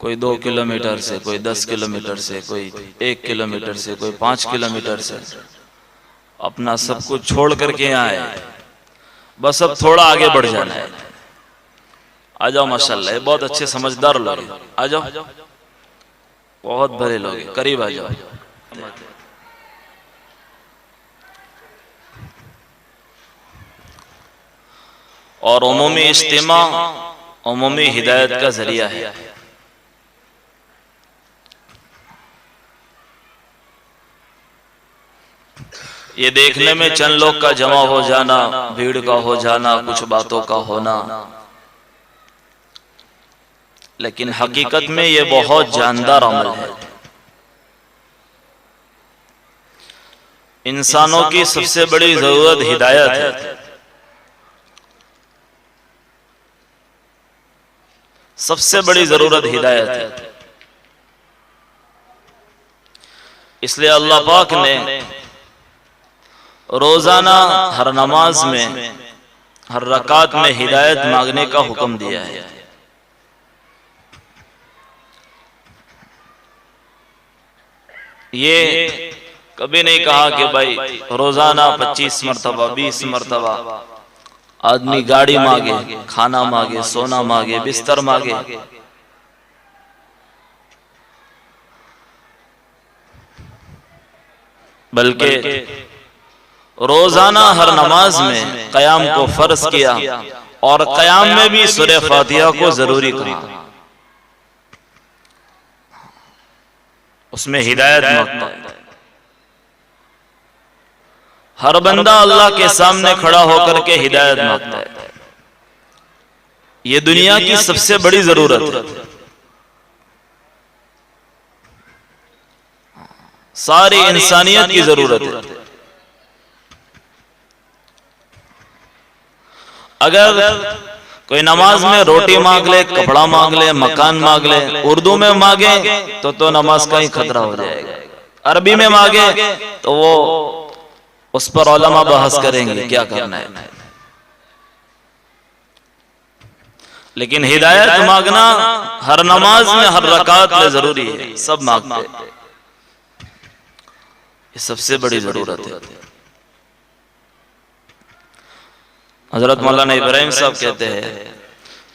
कोई 2 किलोमीटर से, कोई 10 किलोमीटर से, कोई 1 किलोमीटर से, कोई 5 किलोमीटर से, अपना सब कुछ छोड़ करके आए, बस अब थोड़ा आगे बढ़ जाना है। आ जाओ माशाल्लाह, बहुत अच्छे समझदार लोग हैं, आ जाओ, बहुत भले लोग हैं, करीब आ जाओ। और उमूमी इज्तिमा उमूमी हिदायत का जरिया है। ये देखने में चंद लोग का जमा हो जाना, भीड़ का हो जाना, कुछ बातों का होना, लेकिन हकीकत में ये बहुत जानदार अमल है। इंसानों की सबसे बड़ी जरूरत हिदायत है। सबसे बड़ी जरूरत हिदायत है। इसलिए अल्लाह पाक ने रोजाना हर नमाज में, हर रकात में हिदायत मांगने का हुक्म दिया है। ये कभी नहीं कहा कि भाई रोजाना 25 मरतबा, 20 मरतबा आदमी गाड़ी मांगे, खाना मांगे, सोना मांगे, बिस्तर मांगे। बल्कि रोजाना हर नमाज में क़याम को फर्ज किया और क़याम में भी सूरह फातिहा को जरूरी कहा। उसमें हिदायत मांगता है। हर बंदा अल्लाह के सामने खड़ा होकर के हिदायत मांगता है। ये दुनिया की सबसे बड़ी जरूरत है। सारी इंसानियत की जरूरत है। अगर कोई नमाज में रोटी मांग ले, कपड़ा मांग ले, मकान मांग ले, उर्दू में मांगे तो नमाज का ही खतरा हो जाएगा। अरबी में मांगे तो वो उस पर उलमा बहस करेंगे क्या करना है। लेकिन हिदायत मांगना हर नमाज में, हर रकात में जरूरी है। सब मांगते हैं, ये सबसे बड़ी जरूरत है। हजरत मौलाना इब्राहिम साहब कहते हैं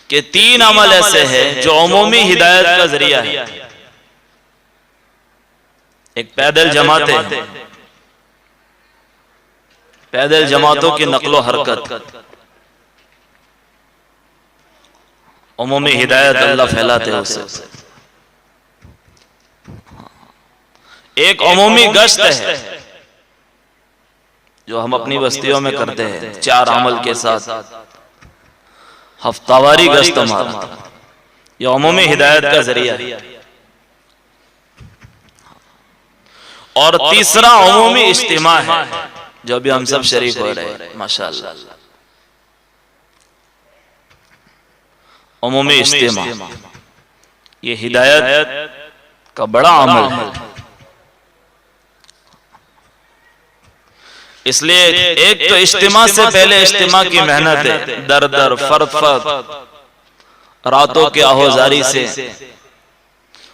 कि 3 अमल ऐसे हैं जो उमूमी हिदायत का जरिया है। एक पैदल जमातें, पैदल जमातों की नक्लो हरकत, उमूमी हिदायत अल्लाह फैलाते हैं उससे। एक उमूमी गश्त है जो हम अपनी बस्तियों में करते हैं 4 अमल के साथ, हफ्तावारी गश्त हमारा, यह उमूमी हिदायत का जरिया है। और तीसरा उमूमी इज्तिमा है जो भी हम सब शरीक हो रहे हैं माशाअल्लाह। उमूमी इज्तिमा ये हिदायत का बड़ा अमल है। इसलिए एक तो इज्तिमा से पहले इज्तिमा की मेहनत है, दर दर फर्द फर्द रातों के आहोजारी से,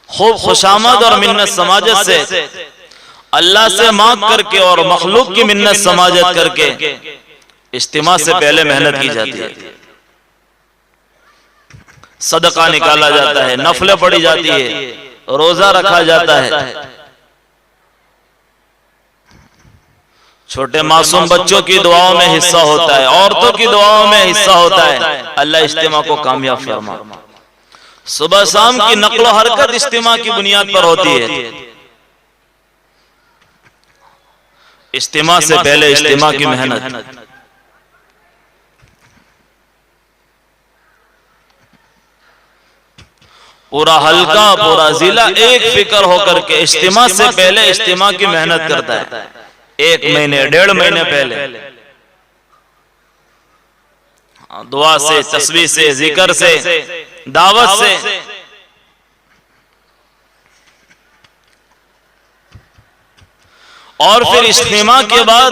खूब खुशामद और मिन्नत समाजत से, अल्लाह से मांग करके और मखलूक की मिन्नत समाजत करके इज्तिमा से पहले मेहनत की जाती है। सदका निकाला जाता है, नफलें पढ़ी जाती है, रोजा रखा जाता है। छोटे मासूम बच्चों की दुआओं में हिस्सा होता है, औरतों की दुआओं में हिस्सा होता है। अल्लाह इज्तिमा को कामयाब फरमा। सुबह शाम की नक्लो हरकत इज्तिमा की बुनियाद पर होती है। इज्तिमा से पहले इज्तिमा की मेहनत। पूरा हल्का, पूरा जिला एक फिक्र होकर के इज्तिमा से पहले इज्तिमा की मेहनत करता है। 1 महीने 1.5 महीने पहले दुआ से, तस्बीह से, जिक्र से, दावत से, और फिर इज्तिमा के बाद,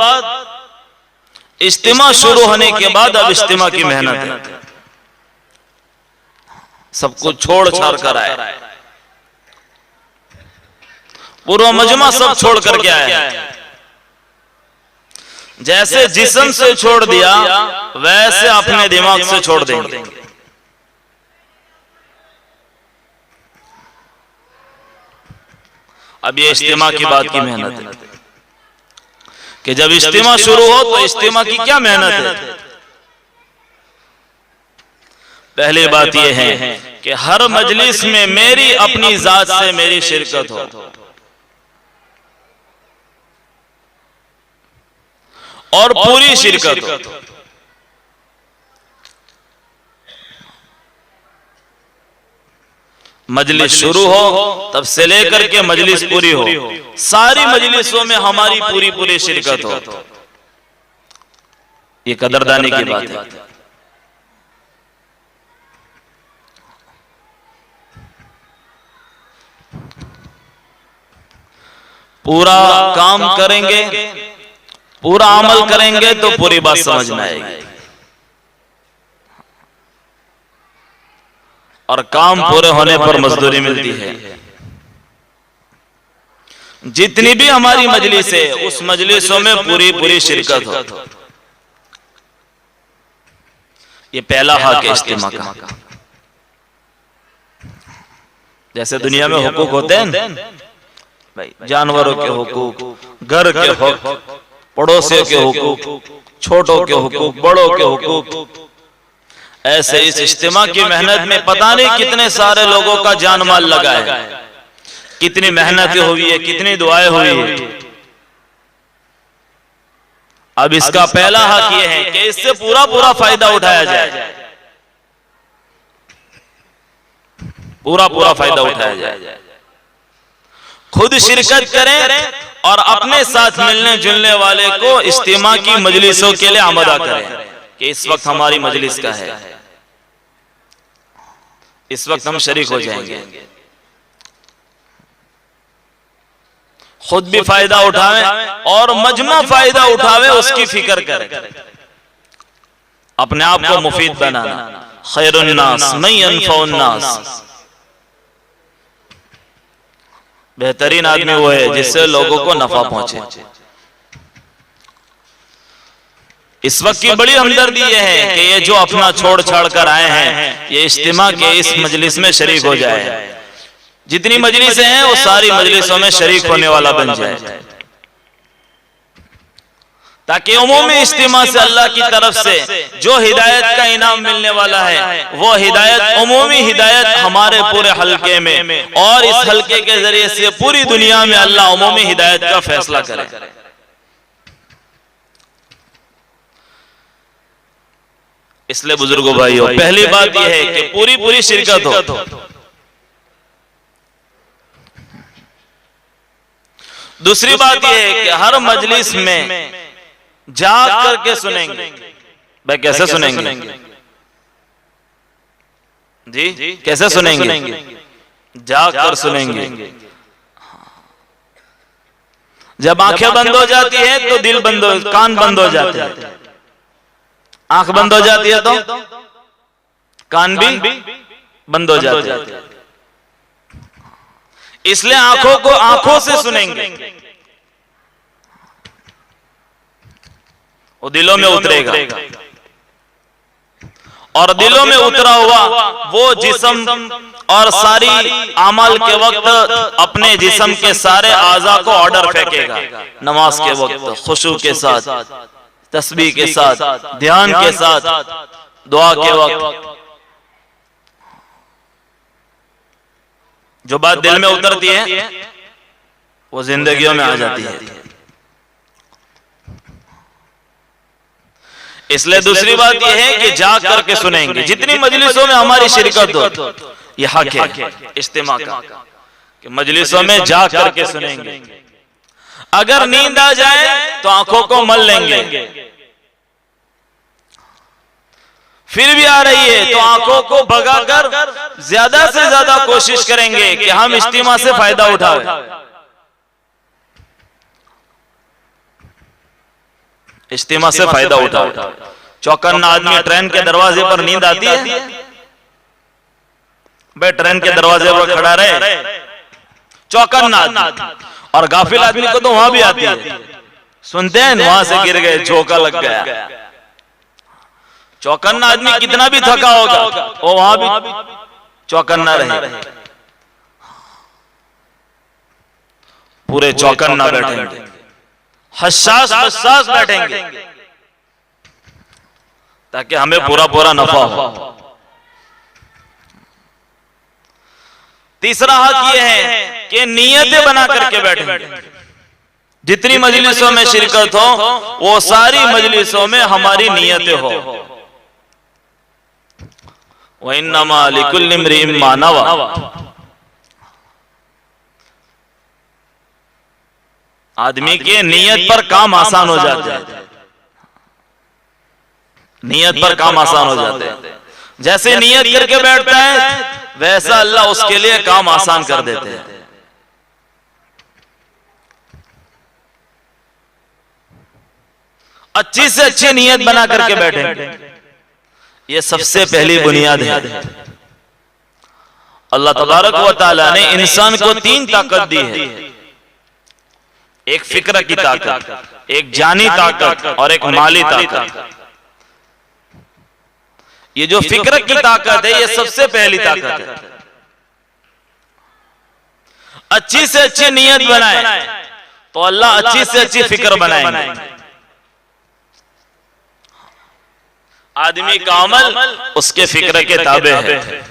इज्तिमा शुरू होने के बाद अब इज्तिमा की मेहनत है। सब कुछ छोड़ छाड़ कर आए, पूरा मजमा सब छोड़ करके आया है। जैसे जिस्म से छोड़ दिया वैसे अपने दिमाग से छोड़ देंगे। अब ये इज्तिमा की बात की मेहनत है कि जब इज्तिमा शुरू हो तो इज्तिमा की क्या मेहनत है। पहली बात यह है कि हर मजलिस में मेरी अपनी जात से मेरी शिरकत हो और पूरी शिरकत हो। मजलिस शुरू हो तब से लेकर के मजलिस पूरी हो, सारी मजलिसों में हमारी पूरी पूरी शिरकत हो। ये कदरदानी की बात है। पूरा काम करेंगे, पूरा अमल करेंगे तो पूरी बात समझ में आएगी। और काम पूरे होने पर मजदूरी मिलती है। जितनी भी हमारी मजलिस है उस मजलिसों में पूरी पूरी शिरकत हो। ये पहला हक है इज्तिमा का। जैसे दुनिया में हुकूक होते हैं भाई, जानवरों के हुकूक, घर के हुकूक, पड़ोसियों के हुकूक, छोटों के हुकूक, बड़ों के हुकूक, ऐसे इस इज्तिमा की मेहनत में पता नहीं कितने सारे लोगों का जान माल लगा है, कितनी मेहनतें हुई है, कितनी दुआएं हुई है। अब इसका पहला हक यह है कि इससे पूरा पूरा फायदा उठाया जाए, पूरा पूरा फायदा उठाया जाए। खुद शिरकत करें और अपने साथ मिलने जुलने वाले को इज्तिमा की मजलिसों के लिए आमदा करें कि इस वक्त हमारी मजलिस का है, इस वक्त हम शरीक हो जाएंगे। खुद भी फायदा उठावें और मजमा फायदा उठावे, उसकी फिक्र करें। अपने आप को मुफीद बनाना। खैरुन नास मन यनफउन नास, बेहतरीन आदमी वो है जिससे लोगों को नफा पहुंचे। इस वक्त की बड़ी हमदर्दी यह है कि ये जो अपना छोड़ छाड़ कर आए हैं ये इज्तिमा के इस मजलिस में शरीक हो जाए। जितनी मजलिसें हैं वो सारी मजलिसों में शरीक होने वाला बन जाए, ताकि उमूमी इज्तिमा से अल्लाह की तरफ से जो हिदायत का इनाम मिलने वाला है वो हिदायत, उमूमी हिदायत हमारे पूरे हल्के में, और इस हल्के के जरिए से पूरी दुनिया में अल्लाह उमूमी हिदायत का फैसला करे। इसलिए बुजुर्गों भाइयों, पहली बात यह है कि पूरी पूरी शिरकत हो। दूसरी बात यह है कि हर मजलिस में जाग करके सुनेंगे। भाई कैसे सुनेंगे जी? कैसे सुनेंगे? जाग कर सुनेंगे। जब आंखें बंद हो जाती है तो दिल बंद हो, कान बंद हो जाते हैं। आंख बंद हो जाती है तो कान भी बंद हो जाते हैं। इसलिए आंखों को आंखों से सुनेंगे, वो दिलों में उतरेगा। और दिलों में उतरा हुआ वो जिस्म और सारी अमल के वक्त अपने जिस्म के सारे आज़ा को ऑर्डर फेंकेगा। नमाज के वक्त खुशू के साथ, तस्बीह के साथ, ध्यान के साथ, दुआ के वक्त जो बात दिल में उतरती है वो जिंदगियों में आ जाती है। इसलिए दूसरी बात यह है कि जाग करके सुनेंगे। जितनी मजलिसों में हमारी शिरकत हो, यह हक है इज्तिमा का कि मजलिसों में जाग करके सुनेंगे। अगर नींद आ जाए तो आंखों को मल लेंगे, फिर भी आ रही है तो आंखों को भगाकर ज्यादा से ज्यादा कोशिश करेंगे कि हम इज्तिमा से फायदा उठाएं। इज्तिमा से फायदा उठाओ। चौकन्ना आदमी, ट्रेन के दरवाजे पर नींद आती है, भाई ट्रेन के दरवाजे पर खड़ा रहे चौकन्ना आदमी, और गाफिल आदमी को तो वहां भी आती है, सुनते हैं वहां से गिर गए, झोंका लग गया। चौकन्ना आदमी कितना भी थका होगा वो वहां भी चौकन्ना रहेगा, पूरे चौकन्ना बैठेंगे, हसास हसास बैठेंगे, ताकि हमें पूरा पूरा नफा हो। तीसरा हक यह है कि नियतें बना करके बैठेंगे। जितनी मजलिसों में शिरकत हो वो सारी मजलिसों में हमारी नियतें हो। व इन्नमा लिकुल्लि इम्रिइन मा नवा, आदमी के नियत पर काम आसान हो जाते हैं, नियत पर काम आसान हो जाते हैं। जैसे नियत करके बैठता है वैसा अल्लाह उसके लिए काम आसान कर देते हैं। अच्छी से अच्छी नियत बना करके बैठेंगे, ये सबसे पहली बुनियाद है। अल्लाह तबारक व तआला ने इंसान को 3 ताकत दी है, एक फिक्र की ताकत, एक जानी ताकत और एक माली ताकत। ये जो फिक्र की ताकत है ये सबसे पहली ताकत है। अच्छी से अच्छी नियत बनाए तो अल्लाह अच्छी से अच्छी फिक्र बनाएंगे। आदमी का अमल उसके फिक्र के ताबे है।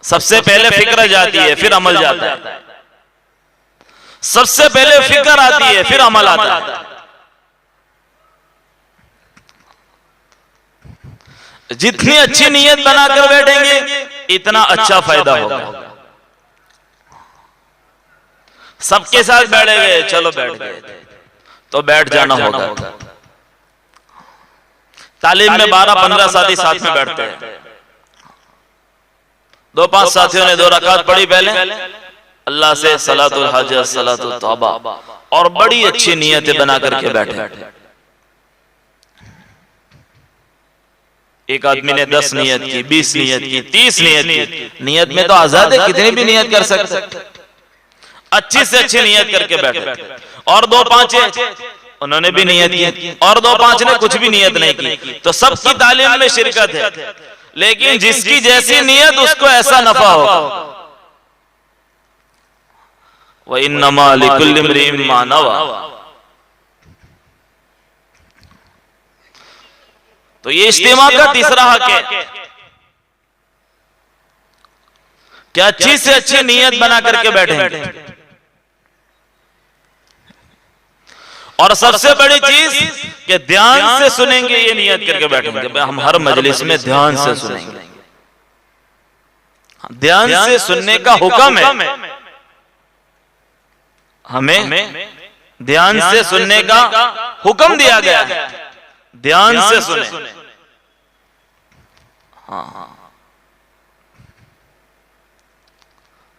सबसे पहले फिक्र जाती है फिर अमल जाता है, सबसे पहले फिक्र आती है फिर अमल आता है। जितनी अच्छी नियत बनाकर बैठेंगे इतना अच्छा फायदा होगा। सबके साथ बैठे गए, चलो बैठ गए तो बैठ जाना होगा। तालीम में 12-15 साथी साथ में बैठते हैं, 2-5 साथियों ने 2 रकात पढ़ी पहले, अल्लाह से सलातुल हाजत, सलातुल तौबा और बड़ी अच्छी नियतें बना करके बैठे। एक आदमी ने 10 नियत की, 20 नियत की, 30 नियत की। नियत में तो आजाद है, कितनी भी नियत कर सकते। अच्छी से अच्छी नियत करके बैठे। और 2-5 उन्होंने भी नियत की और 2-5 ने कुछ भी नियत नहीं की, तो सबकी तालीम में शिरकत है। लेकिन जिसकी जैसी नियत उसको ऐसा नफा होगा। व इन्नमा लिकुल्लि इम्रिइन मा नवा। तो ये इज्तिमा का तीसरा हक है कि अच्छी से अच्छी नियत बना करके बैठेंगे। और सबसे बड़ी चीज कि ध्यान से सुनेंगे, ये नियत करके बैठेंगे। हम हर मजलिस में ध्यान से सुनेंगे, ध्यान से सुनने का हुक्म है हमें, ध्यान से सुनने का हुक्म दिया गया है। ध्यान से सुने। हाँ,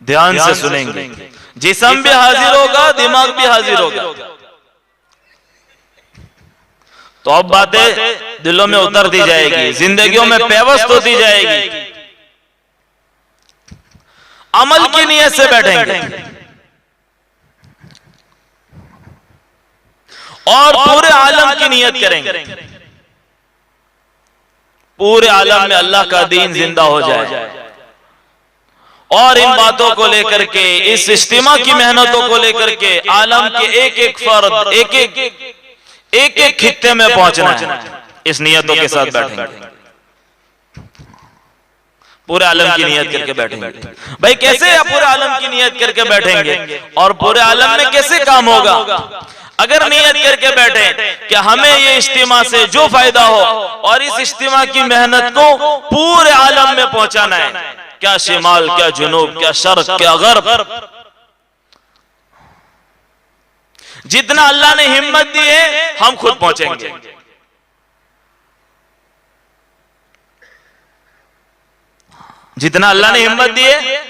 ध्यान से सुनेंगे, जिस्म भी हाजिर होगा, दिमाग भी हाजिर होगा। तो अब बातें दिलों में उतरती जाएगी, जिंदगियों में पेवस्त होती जाएगी। अमल की नियत से बैठेंगे और पूरे आलम की नियत करेंगे, पूरे आलम में अल्लाह का दीन जिंदा हो जाए। और इन बातों को लेकर के, इस इज्तिमा की मेहनतों को लेकर के आलम के एक एक फर्द, एक एक खित्ते में पहुंचना है। इस नियतों के साथ बैठेंगे, पूरे आलम की नियत करके बैठेंगे। भाई कैसे आप पूरे आलम की नियत करके बैठेंगे और पूरे आलम में कैसे काम होगा? अगर नियत करके बैठे कि हमें ये इज्तिमा से जो फायदा हो और इस इज्तिमा की मेहनत को पूरे आलम में पहुंचाना है, क्या शिमाल, क्या जुनूब, क्या शर्क, क्या गर्ब, जितना अल्लाह ने हिम्मत दी है हम खुद पहुंचेंगे। जितना अल्लाह ने हिम्मत दी है,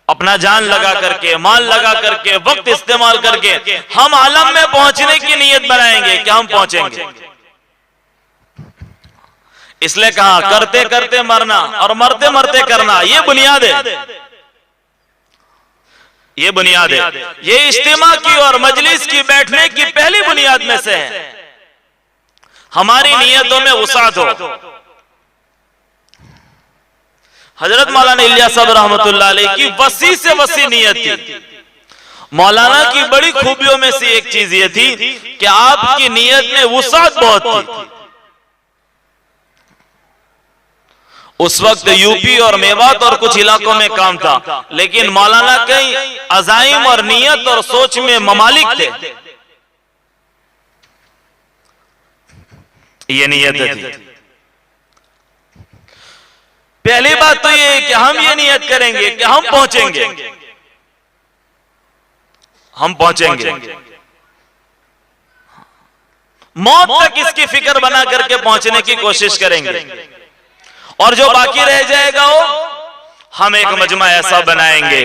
अपना जान लगा करके, माल लगा करके, वक्त इस्तेमाल करके हम आलम में पहुंचने की नीयत बनाएंगे कि हम पहुंचेंगे। इसलिए कहा करते करते मरना और मरते मरते करना, यह बुनियाद है। ये बुनियाद है। ये इज्तिमा की और मजलिस की बैठने की पहली बुनियाद में से है। हमारी नियतों में वसात हो। हजरत मौलाना इलियास साहब रहमतुल्लाह अलैह की वसी से वसी नियत थी। मौलाना की बड़ी खूबियों में से एक चीज ये थी कि आपकी नियत में वसात बहुत थी। उस वक्त यूपी और मेवात और कुछ इलाकों में काम था, लेकिन मौलाना कई अज़ाइम और नियत और सोच में ममालिक थे। ये नियत थी। पहली बात तो ये कि हम ये नियत करेंगे कि हम पहुंचेंगे, हम पहुंचेंगे। मौत तक इसकी फिक्र बना करके पहुंचने की कोशिश करेंगे, और जो बाकी रह जाएगा वो हम एक मजमा ऐसा बनाएंगे,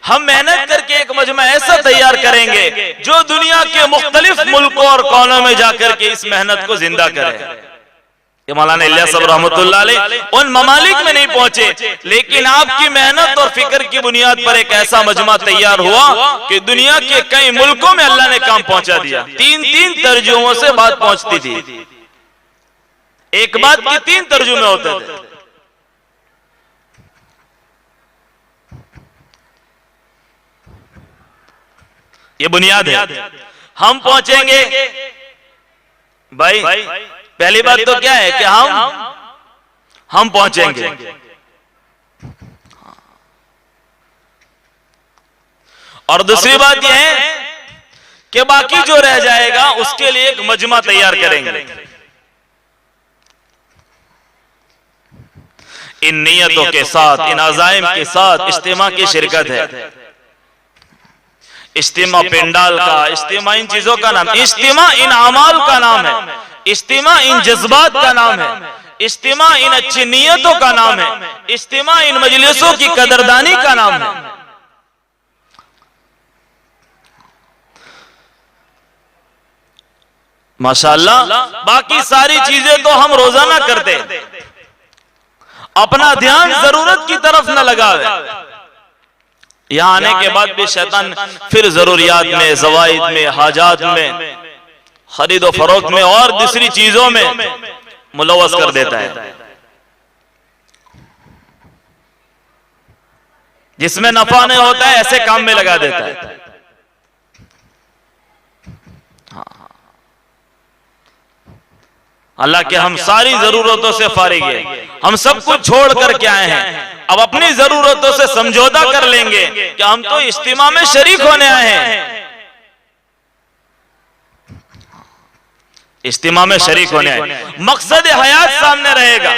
हम मेहनत करके एक मजमा ऐसा तैयार करेंगे जो दुनिया के मुख्तलिफ मुल्कों और कोनों में जाकर के इस मेहनत को जिंदा करे। ये मौलाना इलियास साहब रहमतुल्लाह अलैह उन ममालिक में नहीं पहुंचे, लेकिन आपकी मेहनत और फिक्र की बुनियाद पर एक ऐसा मजमा तैयार हुआ कि दुनिया के कई मुल्कों में अल्लाह ने काम पहुंचा दिया। 3-3 तर्जुमों से बात पहुंचती थी। एक बात के 3 तर्जुमे होते थे। ये बुनियाद है। हम पहुंचेंगे भाई। पहली बात तो क्या है कि हम पहुंचेंगे। और दूसरी बात यह है कि बाकी जो रह जाएगा उसके लिए एक मजमा तैयार करेंगे। इन नियतों के साथ, इन अज़ाइम के साथ इज्तिमा की शिरकत है। इज्तिमा पिंडाल का, इज्तिमा इन चीजों का नाम, इज्तिमा इन अमाल का नाम है, इज्तिमा इन जज्बात का नाम है, इज्तिमा इन अच्छी नियतों का नाम है, इज्तिमा इन मजलिसों की कदरदानी का नाम है। माशाअल्लाह, बाकी सारी चीजें तो हम रोजाना करते हैं, अपना ध्यान जरूरत की तरफ न लगावे। यहां आने के बाद भी शैतान फिर जरूरियात में, ज़वाइद में, हाजात में, खरीदो फरोख्त में और दूसरी चीजों में मुलव्वस कर देता है, जिसमें नफा नहीं होता है ऐसे काम में लगा देता है। अल्लाह के हम सारी जरूरतों से फारिग हैं, हम सब कुछ छोड़ करके आए हैं। अब अपनी जरूरतों से समझौता कर लेंगे कि हम तो इज्तिमा में शरीक होने आए हैं, इज्तिमा में शरीक होने आए। मकसद हयात सामने रहेगा,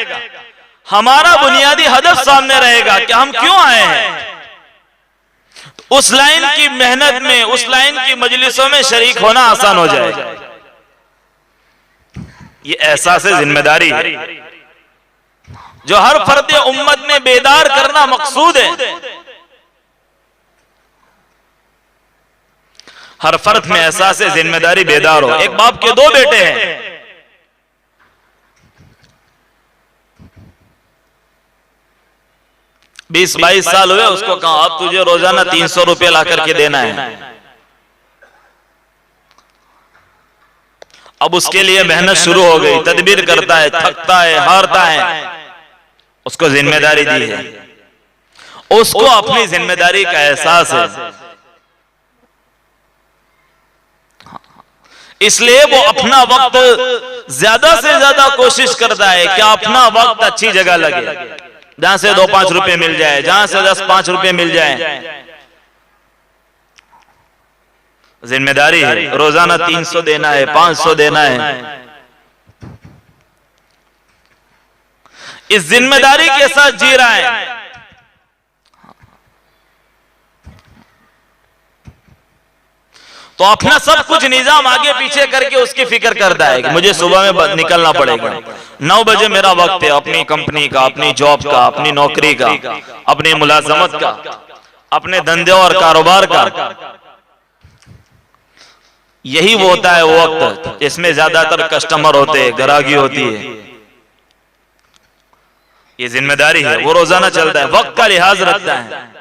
हमारा बुनियादी हदफ सामने रहेगा कि हम क्यों आए हैं। उस लाइन की मेहनत में, उस लाइन की मजलिसों में शरीक होना आसान हो जाएगा। ये एहसास जिम्मेदारी है जो हर फर्द उम्मत में बेदार करना मकसूद है। हर फर्द में एहसास जिम्मेदारी बेदार हो। एक बाप के 2 बेटे हैं, बीस 22 साल हुए, उसको कहा अब तुझे रोजाना 300 रुपये ला करके देना है। अब उसके लिए मेहनत शुरू हो गई, तदबीर करता है, थकता है, हारता है। उसको जिम्मेदारी दी है, उसको अपनी जिम्मेदारी का एहसास है, इसलिए वो अपना वक्त ज्यादा से ज्यादा कोशिश करता है कि अपना वक्त अच्छी जगह लगे, जहां से 2-5 रुपए मिल जाए, जहां से 10-5 रुपए मिल जाए। जिम्मेदारी है, रोजाना 300 देना है, 500 देना है। इस जिम्मेदारी के साथ जी रहा है। तो अपना सब कुछ निजाम आगे पीछे करके उसकी फिक्र करता है कि मुझे सुबह में निकलना पड़ेगा, 9 बजे मेरा वक्त है अपनी कंपनी का, अपनी जॉब का, अपनी नौकरी का, अपनी मुलाजमत का, अपने धंधे और कारोबार का। यही वो होता है वो वक्त जिसमें ज्यादातर कस्टमर होते हैं, ग्राहकी होती है। ये जिम्मेदारी है, वो रोजाना चलता है, वक्त का लिहाज रखता है।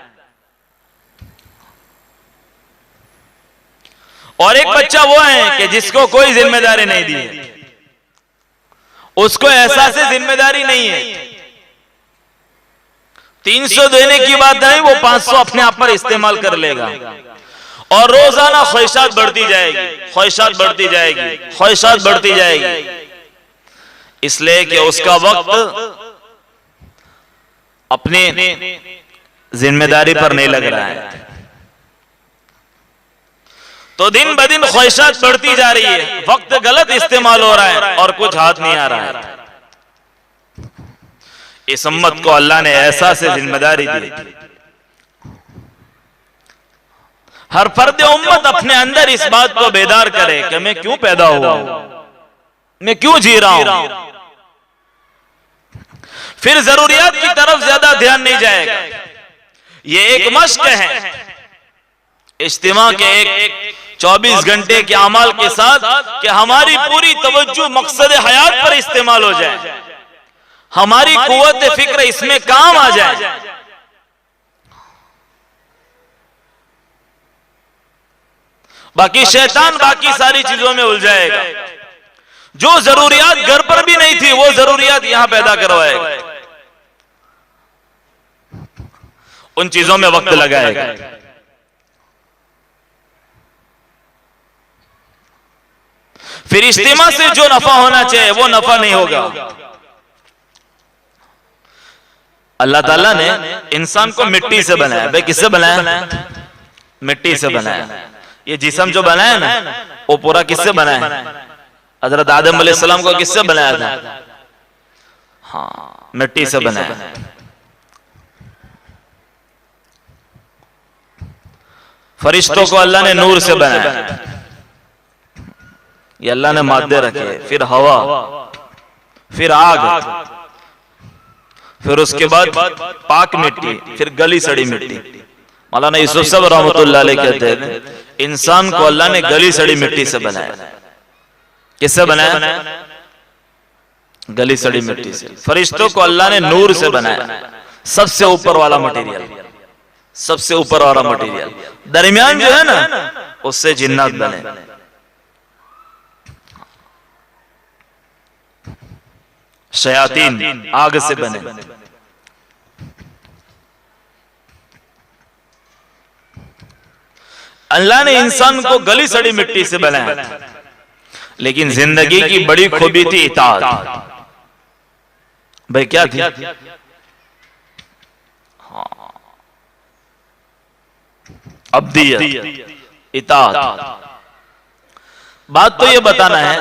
और एक बच्चा वो है कि जिसको कोई जिम्मेदारी नहीं दी है, उसको एहसास जिम्मेदारी नहीं है। 300 देने की बात नहीं, वो 500 अपने आप पर इस्तेमाल कर लेगा और रोजाना ख्वाहिशात बढ़ती जाएगी, ख्वाहिशात बढ़ती जाएगी, ख्वाहिशात बढ़ती जाएगी, इसलिए कि उसका वक्त अपने जिम्मेदारी पर नहीं लग रहा है। तो दिन ब दिन ख्वाहिशात बढ़ती जा रही है, वक्त गलत इस्तेमाल हो रहा है और कुछ हाथ नहीं आ रहा है। इस उम्मत को अल्लाह ने ऐसा से जिम्मेदारी दी, हर फर्द उम्मत अपने अंदर इस बात को बेदार करे कि मैं क्यों पैदा हुआ हूं, मैं क्यों जी रहा हूं। फिर जरूरियात की तरफ ज्यादा ध्यान नहीं जाएगा। ये एक मश्क है इज्तिमा के एक 24 घंटे के अमाल के साथ कि हमारी पूरी तवज्जो मकसद हयात पर इस्तेमाल हो जाए, हमारी कुव्वत फिक्र इसमें काम आ जाए। बाकी शैतान बाकी सारी चीजों में उलझाएगा। जो जरूरियात घर पर भी नहीं थी वो जरूरियात यहां पैदा करवाएगा, उन चीजों में वक्त लगाएगा। फिर इज्तिमा से जो नफा होना चाहिए वो नफा नहीं होगा। अल्लाह ताला ने इंसान को मिट्टी से बनाया। भाई किससे बनाया? मिट्टी से बनाया। ये जिस्म जो बनाया ना वो पूरा किससे बनाया? हजरत आदम अलैहिस्सलाम को किससे बनाया था? हाँ, मिट्टी से बनाया। फरिश्तों को अल्लाह ने नूर से बनाया, ये अल्लाह ने मादे रखे। फिर हवा, फिर आग, फिर उसके बाद पाक मिट्टी, फिर गली सड़ी मिट्टी। मौलाना यूसुफ साहब रहमतुल्लाह अलैह कहते हैं इंसान को अल्लाह ने गली सड़ी मिट्टी से बनाया। किससे बनाया? गली सड़ी मिट्टी से। फरिश्तों को अल्लाह ने नूर से बनाया, सबसे ऊपर वाला मटेरियल, सबसे ऊपर वाला मटेरियल। दरमियान जो है ना उससे जिन्नात बने। शयातीन आग से बने। अल्लाह ने इंसान को गली सड़ी मिट्टी से बनाया, लेकिन जिंदगी की बड़ी खूबी थी इताअत। भाई क्या थी? हाँ, अब्दियत, इताअत। बात तो ये बताना है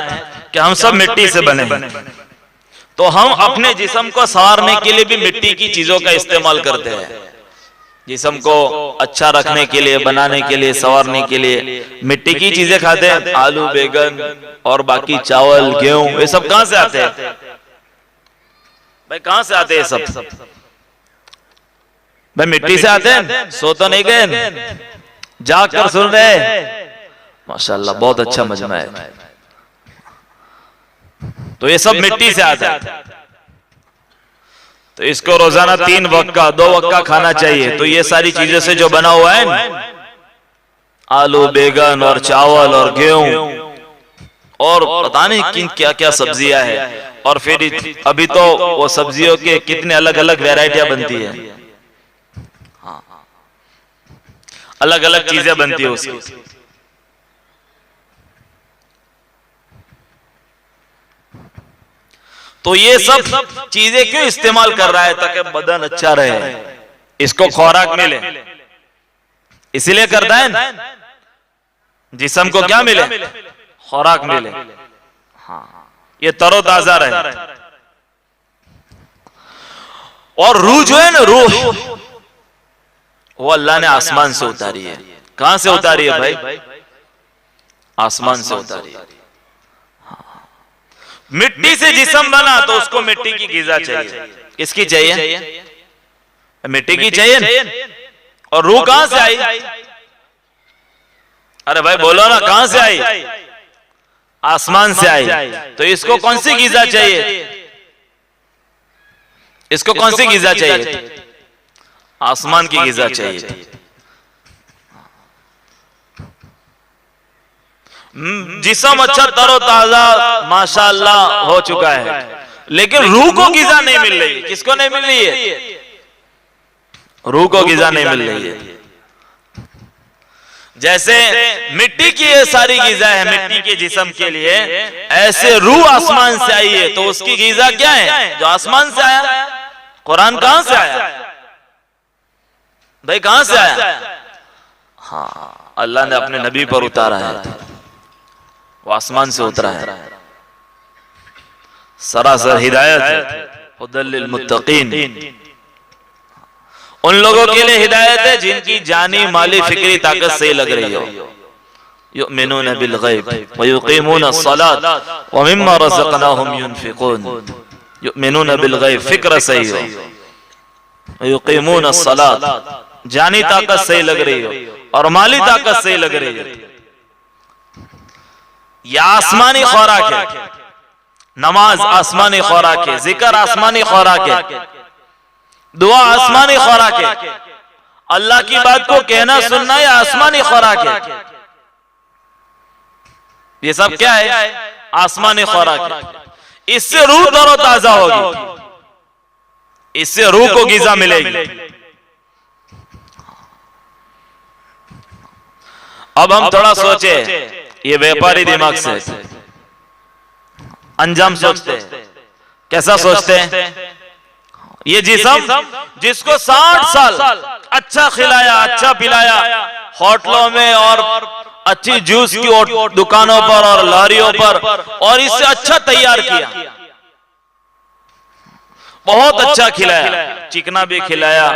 कि हम सब मिट्टी से बने हैं, तो हम अपने जिस्म को संवारने के लिए भी मिट्टी की चीजों का इस्तेमाल करते हैं। जिस्म को अच्छा रखने के लिए, बनाने के लिए, संवारने के लिए मिट्टी की चीजें खाते हैं। आलू, बैगन और बाकी चावल, गेहूं, ये सब कहां से आते हैं? भाई कहां से आते हैं सब? भाई मिट्टी से आते हैं। सो तो नहीं गए, जाग कर सुन रहे। माशाल्लाह बहुत अच्छा मजमा है। तो ये सब मिट्टी से आता है। तो इसको रोजाना 3 वक्त का, 2 वक्त का खाना चाहिए। तो ये सारी चीजों से जो बना हुआ है ना, आलू, बैगन और चावल और गेहूं और पता नहीं किन क्या क्या सब्जियां हैं। और फिर अभी तो वो सब्जियों के कितने अलग अलग वैरायटियां बनती है, अलग अलग चीजें बनती है उसकी। तो ये सब चीजें क्यों इस्तेमाल कर रहा है? ताकि बदन अच्छा रहे, इसको खुराक मिले, इसीलिए करता है ना। जिस्म को क्या मिले? खुराक मिले। हाँ, ये तरोताजा रहे। और रूह जो है ना, रूह वो अल्लाह ने आसमान से उतारी है। कहां से उतारी है भाई? आसमान से उतारी है। मिट्टी से जिस्म बना तो उसको मिट्टी की ग़िज़ा चाहिए। किसकी चाहिए? मिट्टी की चाहिए। और रूह कहां से आई? अरे भाई बोलो ना, कहां से आई? आसमान से आई। तो इसको कौन सी ग़िज़ा चाहिए? इसको कौन सी ग़िज़ा चाहिए? आसमान की ग़िज़ा चाहिए। जिस्म अच्छा तरोताजा माशाअल्लाह हो चुका है, लेकिन रूह को गिजा नहीं मिल रही। किसको नहीं मिल रही है? रूह को गिजा नहीं मिल रही है। जैसे मिट्टी की ये सारी गिजा है मिट्टी के जिस्म के लिए, ऐसे रूह आसमान से आई है, तो उसकी गिजा क्या है? जो आसमान से आया। कुरान कहां से आया भाई? कहां से आया? हाँ, अल्लाह ने अपने नबी पर उतारा है, वो आसमान से उतरा है। सरासर हिदायत है, हुदल लिल मुत्तकीन। उन लोगों के लिए हिदायत है जिनकी जानी माली फिक्री ताकत सही लग रही हो। युमिनून बिल गैब व युकीमून अस्सलात व मिम्मा रज़क़नाहुम युनफिकून। युमिनून बिल गैब, फिक्र सही हो, व युकीमून अस्सलात, जानी ताकत सही लग रही हो और माली ताकत सही लग रही है। यह आसमानी खुराक है, नमाज आसमानी खुराक है, जिक्र आसमानी खुराक है, दुआ आसमानी खुराक है, अल्लाह की बात को कहना सुनना यह आसमानी खुराक है। ये सब क्या है? आसमानी खुराक है। इससे रूह तरोताजा होगी, इससे रूह को गिजा मिलेगी। अब हम थोड़ा सोचे, ये व्यापारी दिमाग से अंजाम सोचते हैं। कैसा सोचते हैं? ये जिस्म जिसको 60 साल अच्छा खिलाया, अच्छा पिलाया, होटलों में और अच्छी जूस की दुकानों पर और लारियों पर, और इससे अच्छा तैयार किया, बहुत अच्छा खिलाया, चिकना भी खिलाया,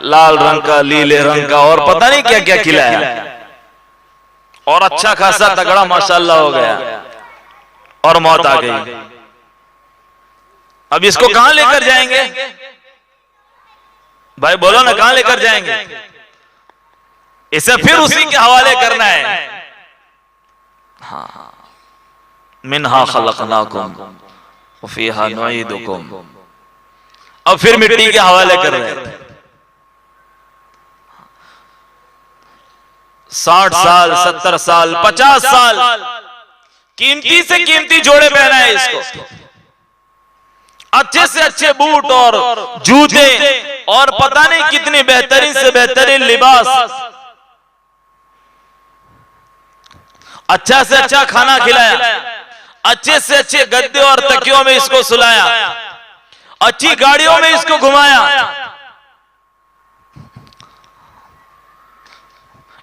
लाल रंग का, नीले रंग का, और पता नहीं क्या क्या खिलाया, और अच्छा खासा तगड़ा माशाअल्लाह हो गया, और मौत आ गई। अब इसको कहां लेकर जाएंगे भाई? बोलो ना, कहां लेकर जाएंगे? इसे फिर उसी के हवाले करना है। हाँ, मिन्हा खलकनाकुम व फीहा नुईदुकुम। अब फिर मिट्टी के हवाले कर रहे हैं। 60 साल, 70 साल, 50 साल कीमती से कीमती जोड़े पहना है इसको, अच्छे से अच्छे बूट और जूते, और पता नहीं कितनी बेहतरीन से बेहतरीन लिबास, अच्छा से अच्छा खाना खिलाया, अच्छे से अच्छे गद्दे और तकियों में इसको सुलाया, अच्छी गाड़ियों में इसको घुमाया,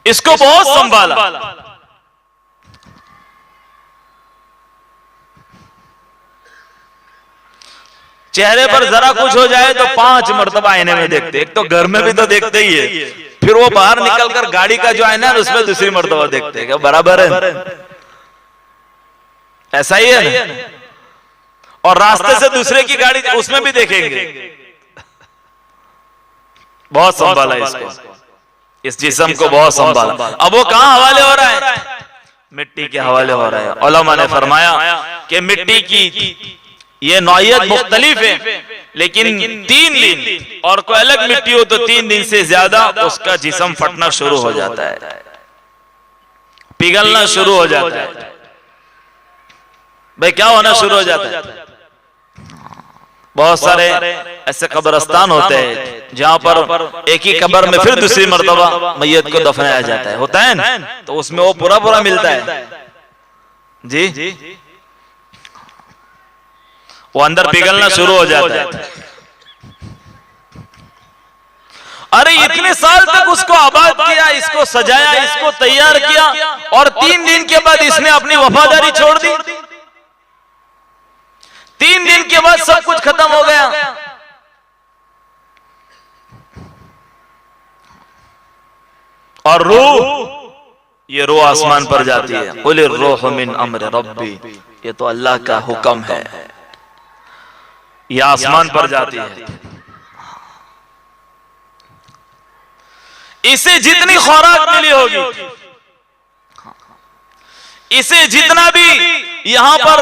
इसको बहुत संभाला। चेहरे पर जरा कुछ हो जाए तो 5 मरतबा आईने में देखते। एक तो घर में भी तो देखते ही है, फिर वो बाहर निकलकर गाड़ी का जो आईना है उसमें दूसरी मरतबा देखते। क्या बराबर है? ऐसा ही है ना? और रास्ते से दूसरे की गाड़ी उसमें भी देखेंगे। बहुत संभाला इसको, इस जिस्म को बहुत संभाला। अब वो कहां हवाले हो रहा है? मिट्टी के हवाले हो रहा है। उलमा ने फरमाया कि मिट्टी की ये नौयत मुख्तलिफ है, लेकिन 3 दिन, और कोई अलग मिट्टी हो तो 3 दिन से ज्यादा उसका जिस्म फटना शुरू हो जाता है, पिघलना शुरू हो जाता है। भाई क्या होना शुरू हो जाता है? बहुत सारे ऐसे कब्रिस्तान होते हैं जहां पर एक ही कब्र में फिर दूसरी मर्तबा मैयत को दफनाया जाता है, होता है ना? तो उसमें वो पूरा पूरा मिलता है जी, वो अंदर पिघलना शुरू हो जाता है। अरे इतने साल तक उसको आबाद किया, इसको सजाया, इसको तैयार किया, और 3 दिन के बाद इसने अपनी वफादारी छोड़ दी। 3 दिन के बाद सब कुछ खत्म हो गया। और रूह, ये रूह आसमान पर जाती है। कुल रूह मिन अम्र रब्बी, ये तो अल्लाह का हुक्म है, ये आसमान पर जाती है। इसे जितनी खुराक मिली होगी, इसे जितना भी यहां पर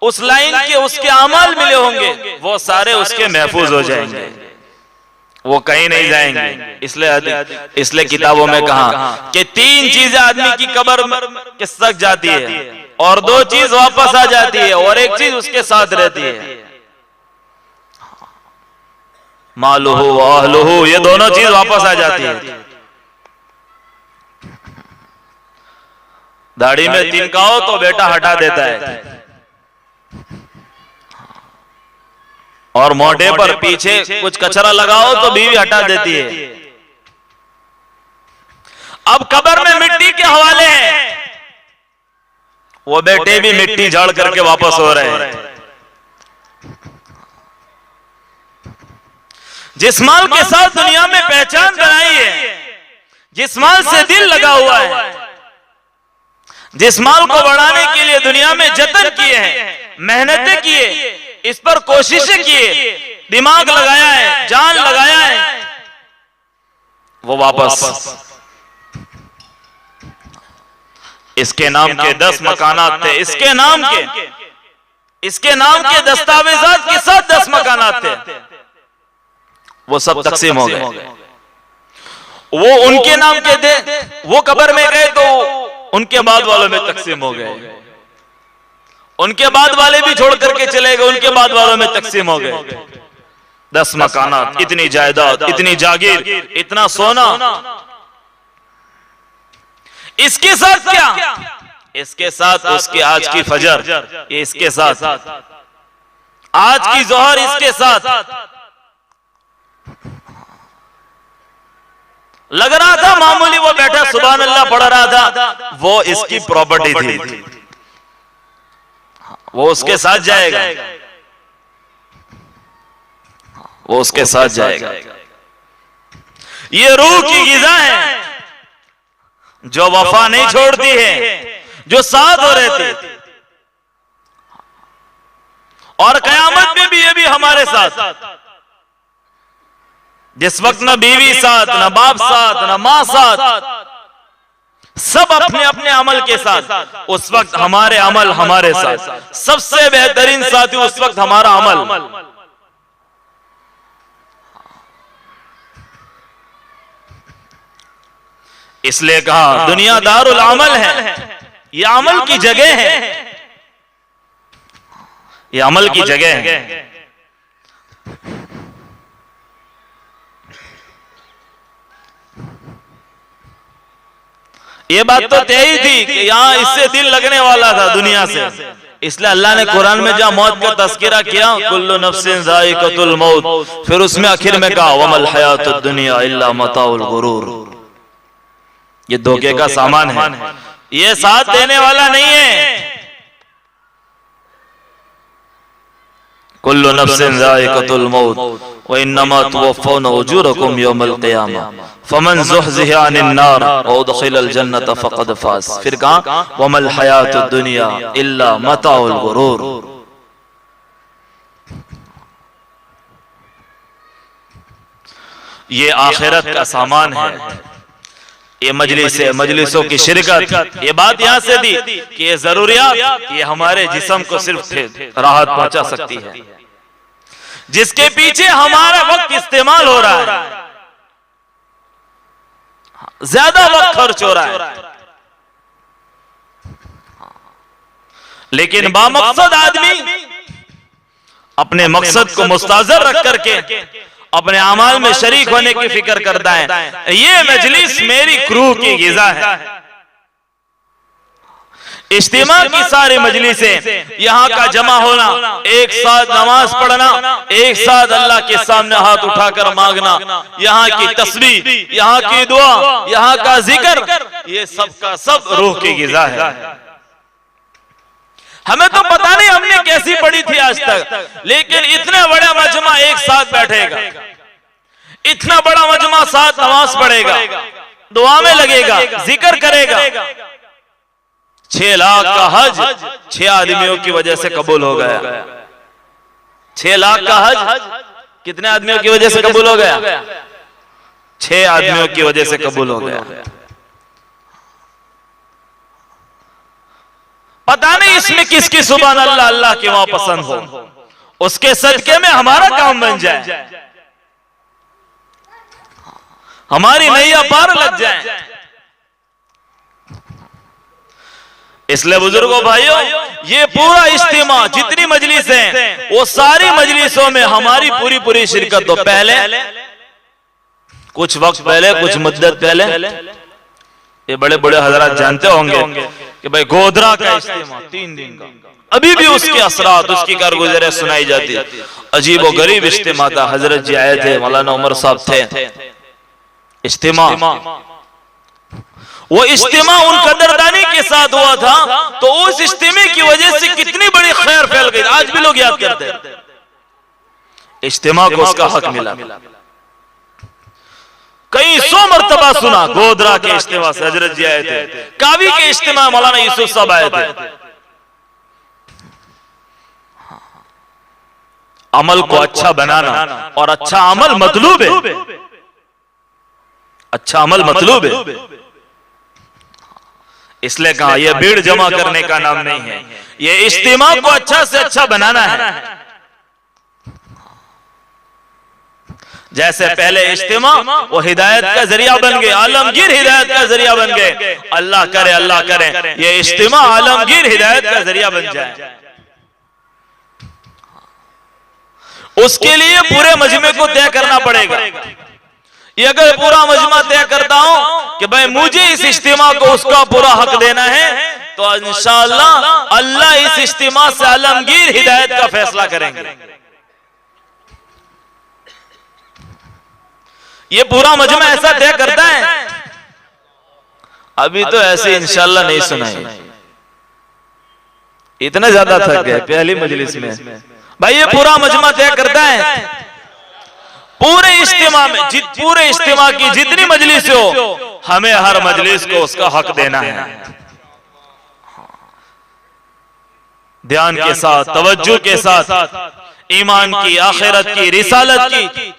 उस लाइन के उसके अमाल मिले होंगे, वो सारे उसके महफूज हो जाएंगे। वो कहीं नहीं जाएंगे। इसलिए किताबों में कहा कि 3 चीजें आदमी की कब्र के सक जाती है और 2 चीज वापस आ जाती है और 1 चीज उसके साथ रहती है, मालुहु व अहलुहु, ये दोनों चीज वापस आ जाती है। दाढ़ी में तिनकाओ तो बेटा हटा देता है, और मोढे पर पीछे कुछ कचरा लगाओ तो बीवी हटा देती है। अब कब्र में मिट्टी के हवाले हैं, वो बेटे भी मिट्टी झाड़ करके वापस हो रहे हैं। जिस माल के साथ दुनिया में पहचान बनाई है, जिस माल से दिल लगा हुआ है, जिस माल को बढ़ाने के लिए दुनिया में जतन किए हैं, मेहनतें किए, इस पर कोशिशें किए, दिमाग लगाया है, जान लगाया है, वो वापस इसके नाम के 10 मकानात थे, इसके नाम के दस्तावेजात के साथ 10 मकानात थे, वो सब तकसीम हो गए। वो उनके नाम के थे, वो कब्र में गए तो उनके बाद वालों में तकसीम हो गए, उनके बाद वाले भी छोड़ करके चले गए, उनके बाद वालों में तकसीम हो गए। 10 मकानात, इतनी जायदाद, इतनी जागीर, इतना सोना। इसके साथ क्या? इसके साथ उसकी आज की फजर, इसके साथ आज की जोहर, इसके साथ लग रहा था मामूली, वो बैठा सुभान अल्लाह पढ़ रहा था, वो इसकी प्रॉपर्टी थी, वो उसके साथ जाएगा, वो उसके साथ जाएगा। ये रूह की ग़िज़ा है जो वफा नहीं छोड़ती है, जो साथ हो रहती, और कयामत में भी ये भी हमारे साथ। जिस वक्त न बीवी साथ, न बाप साथ, न मां साथ, सब अपने अपने अमल के साथ, उस वक्त हमारे अमल हमारे साथ। सबसे बेहतरीन साथी उस वक्त हमारा अमल। इसलिए कहा दुनिया दारुल अमल है, ये अमल की जगह है, ये अमल की जगह है। ये बात तो तय ही थी कि यहाँ इससे दिल लगने वाला था दुनिया से। इसलिए अल्लाह ने कुरान में जहाँ मौत का तस्करा किया, कुल्लु नफ्सिन ज़ाइक़तुल मौत, फिर उसमें आखिर में कहा वमल हयातुद दुनिया इल्ला मताउल गुरूर। ये धोखे का सामान है, ये साथ देने वाला नहीं है। कुल्लु नफ्सिन ज़ाइक़तुल मौत व इन्नमा तुवफ़्फ़ौना उजूरकुम यौमल क़ियामा फमन ज़ुहज़िहा अनिन नार व उदख़िलल जन्नत फ़क़द फ़ाज़। फिर कहा वमल हयातुद दुनिया इल्ला मताउल गुरूर। ये आखिरत का सामान है। ये मजलिसों की शिरकत, ये बात यहां से दी कि ये जरूरियात ये हमारे जिस्म को सिर्फ राहत पहुंचा सकती है। जिसके पीछे हमारा वक्त इस्तेमाल हो रहा है, ज्यादा वक्त खर्च हो रहा है, लेकिन बामकसद आदमी अपने मकसद को मुस्ताज़र रख करके अपने अमाल में शरीक होने की फिक्र करता है। ये मजलिस मेरी क्रूह की ग़िज़ा है। इज्तिमा की सारी मजलिसें, यहाँ का जमा होना, एक साथ नमाज पढ़ना, एक साथ अल्लाह के सामने हाथ उठाकर मांगना, यहाँ की तस्बीह, यहाँ की दुआ, यहाँ का जिक्र, ये सब का सब रूह की ग़िज़ा है। हमें तो पता नहीं हमने कैसी पढ़ी थी आज तक, लेकिन इतना बड़ा मजमा एक साथ बैठेगा, इतना बड़ा मजमा साथ नमाज पढ़ेगा, दुआ में लगेगा, जिक्र करेगा। 6 लाख का हज 6 आदमियों की वजह से कबूल हो गया। 6 लाख का हज कितने आदमियों की वजह से कबूल हो गया? 6 आदमियों की वजह से कबूल हो गया। पता नहीं इसमें किसकी सुभान अल्लाह अल्लाह के वहां पसंद हो, उसके सदके में हमारा काम बन जाए। हमारी नैया पार लग जाए। इसलिए बुजुर्गों भाइयों, ये पूरा इज्तिमा जितनी मजलिस हैं, वो सारी मजलिसों में हमारी पूरी पूरी शिरकत। तो पहले कुछ वक्त पहले, कुछ मुद्दत पहले, ये बड़े बड़े हजरात जानते होंगे कि भाई गोधरा का इज्तिमा 3 दिन का, अभी भी उसके असरात, उसकी कारगुजारी सुनाई जाती है। अजीब व गरीब इज्तिमा था। हजरत जी आए थे, मौलाना उमर साहब थे। इज्तिमा, वो इज्तिमा उन कदरदानी के साथ हुआ था, तो उस इज्तिमे की वजह से कितनी बड़ी खैर फैल गई। आज भी लोग याद करते हैं इज्तिमा को, उसका हक मिला। कई 100 मरतबा सुना। गोधरा के इज्तिमा से हजरत जी आए थे, कावी के इज्तिमा मौलाना यूसुफ साहब आए थे। अमल को अच्छा बनाना, और अच्छा अमल मतलूब है, अच्छा अमल मतलूब है। इसलिए कहा यह भीड़ जमा करने का नाम नहीं है, यह इज्तिमा को अच्छा से अच्छा बनाना है। जैसे पहले इज्तिमा वो हिदायत का जरिया बन गए, आलमगीर हिदायत का जरिया बन गए। अल्लाह करे ये इज्तिमा आलमगीर हिदायत का जरिया बन जाए। उसके लिए पूरे मजमे को तय करना पड़ेगा। ये अगर पूरा मजमा तय करता हूं कि भाई मुझे इस इज्तिमा को उसका पूरा हक देना है, तो इंशाअल्लाह अल्लाह इस इज्तिमा से आलमगीर हिदायत का फैसला करेंगे। ये पूरा मजमा ऐसा तय करता है। अभी तो ऐसे इंशाअल्लाह नहीं सुनाई, इतना ज्यादा थक गए पहली मजलिस में। भाई ये पूरा मजमा तय करता है। पूरे इज्तिमा में, पूरे इज्तिमा की जितनी मजलिस हो, हमें हर मजलिस को उसका हक देना है। ध्यान के साथ, तवज्जो के साथ, ईमान की, आखिरत की, रिसालत की,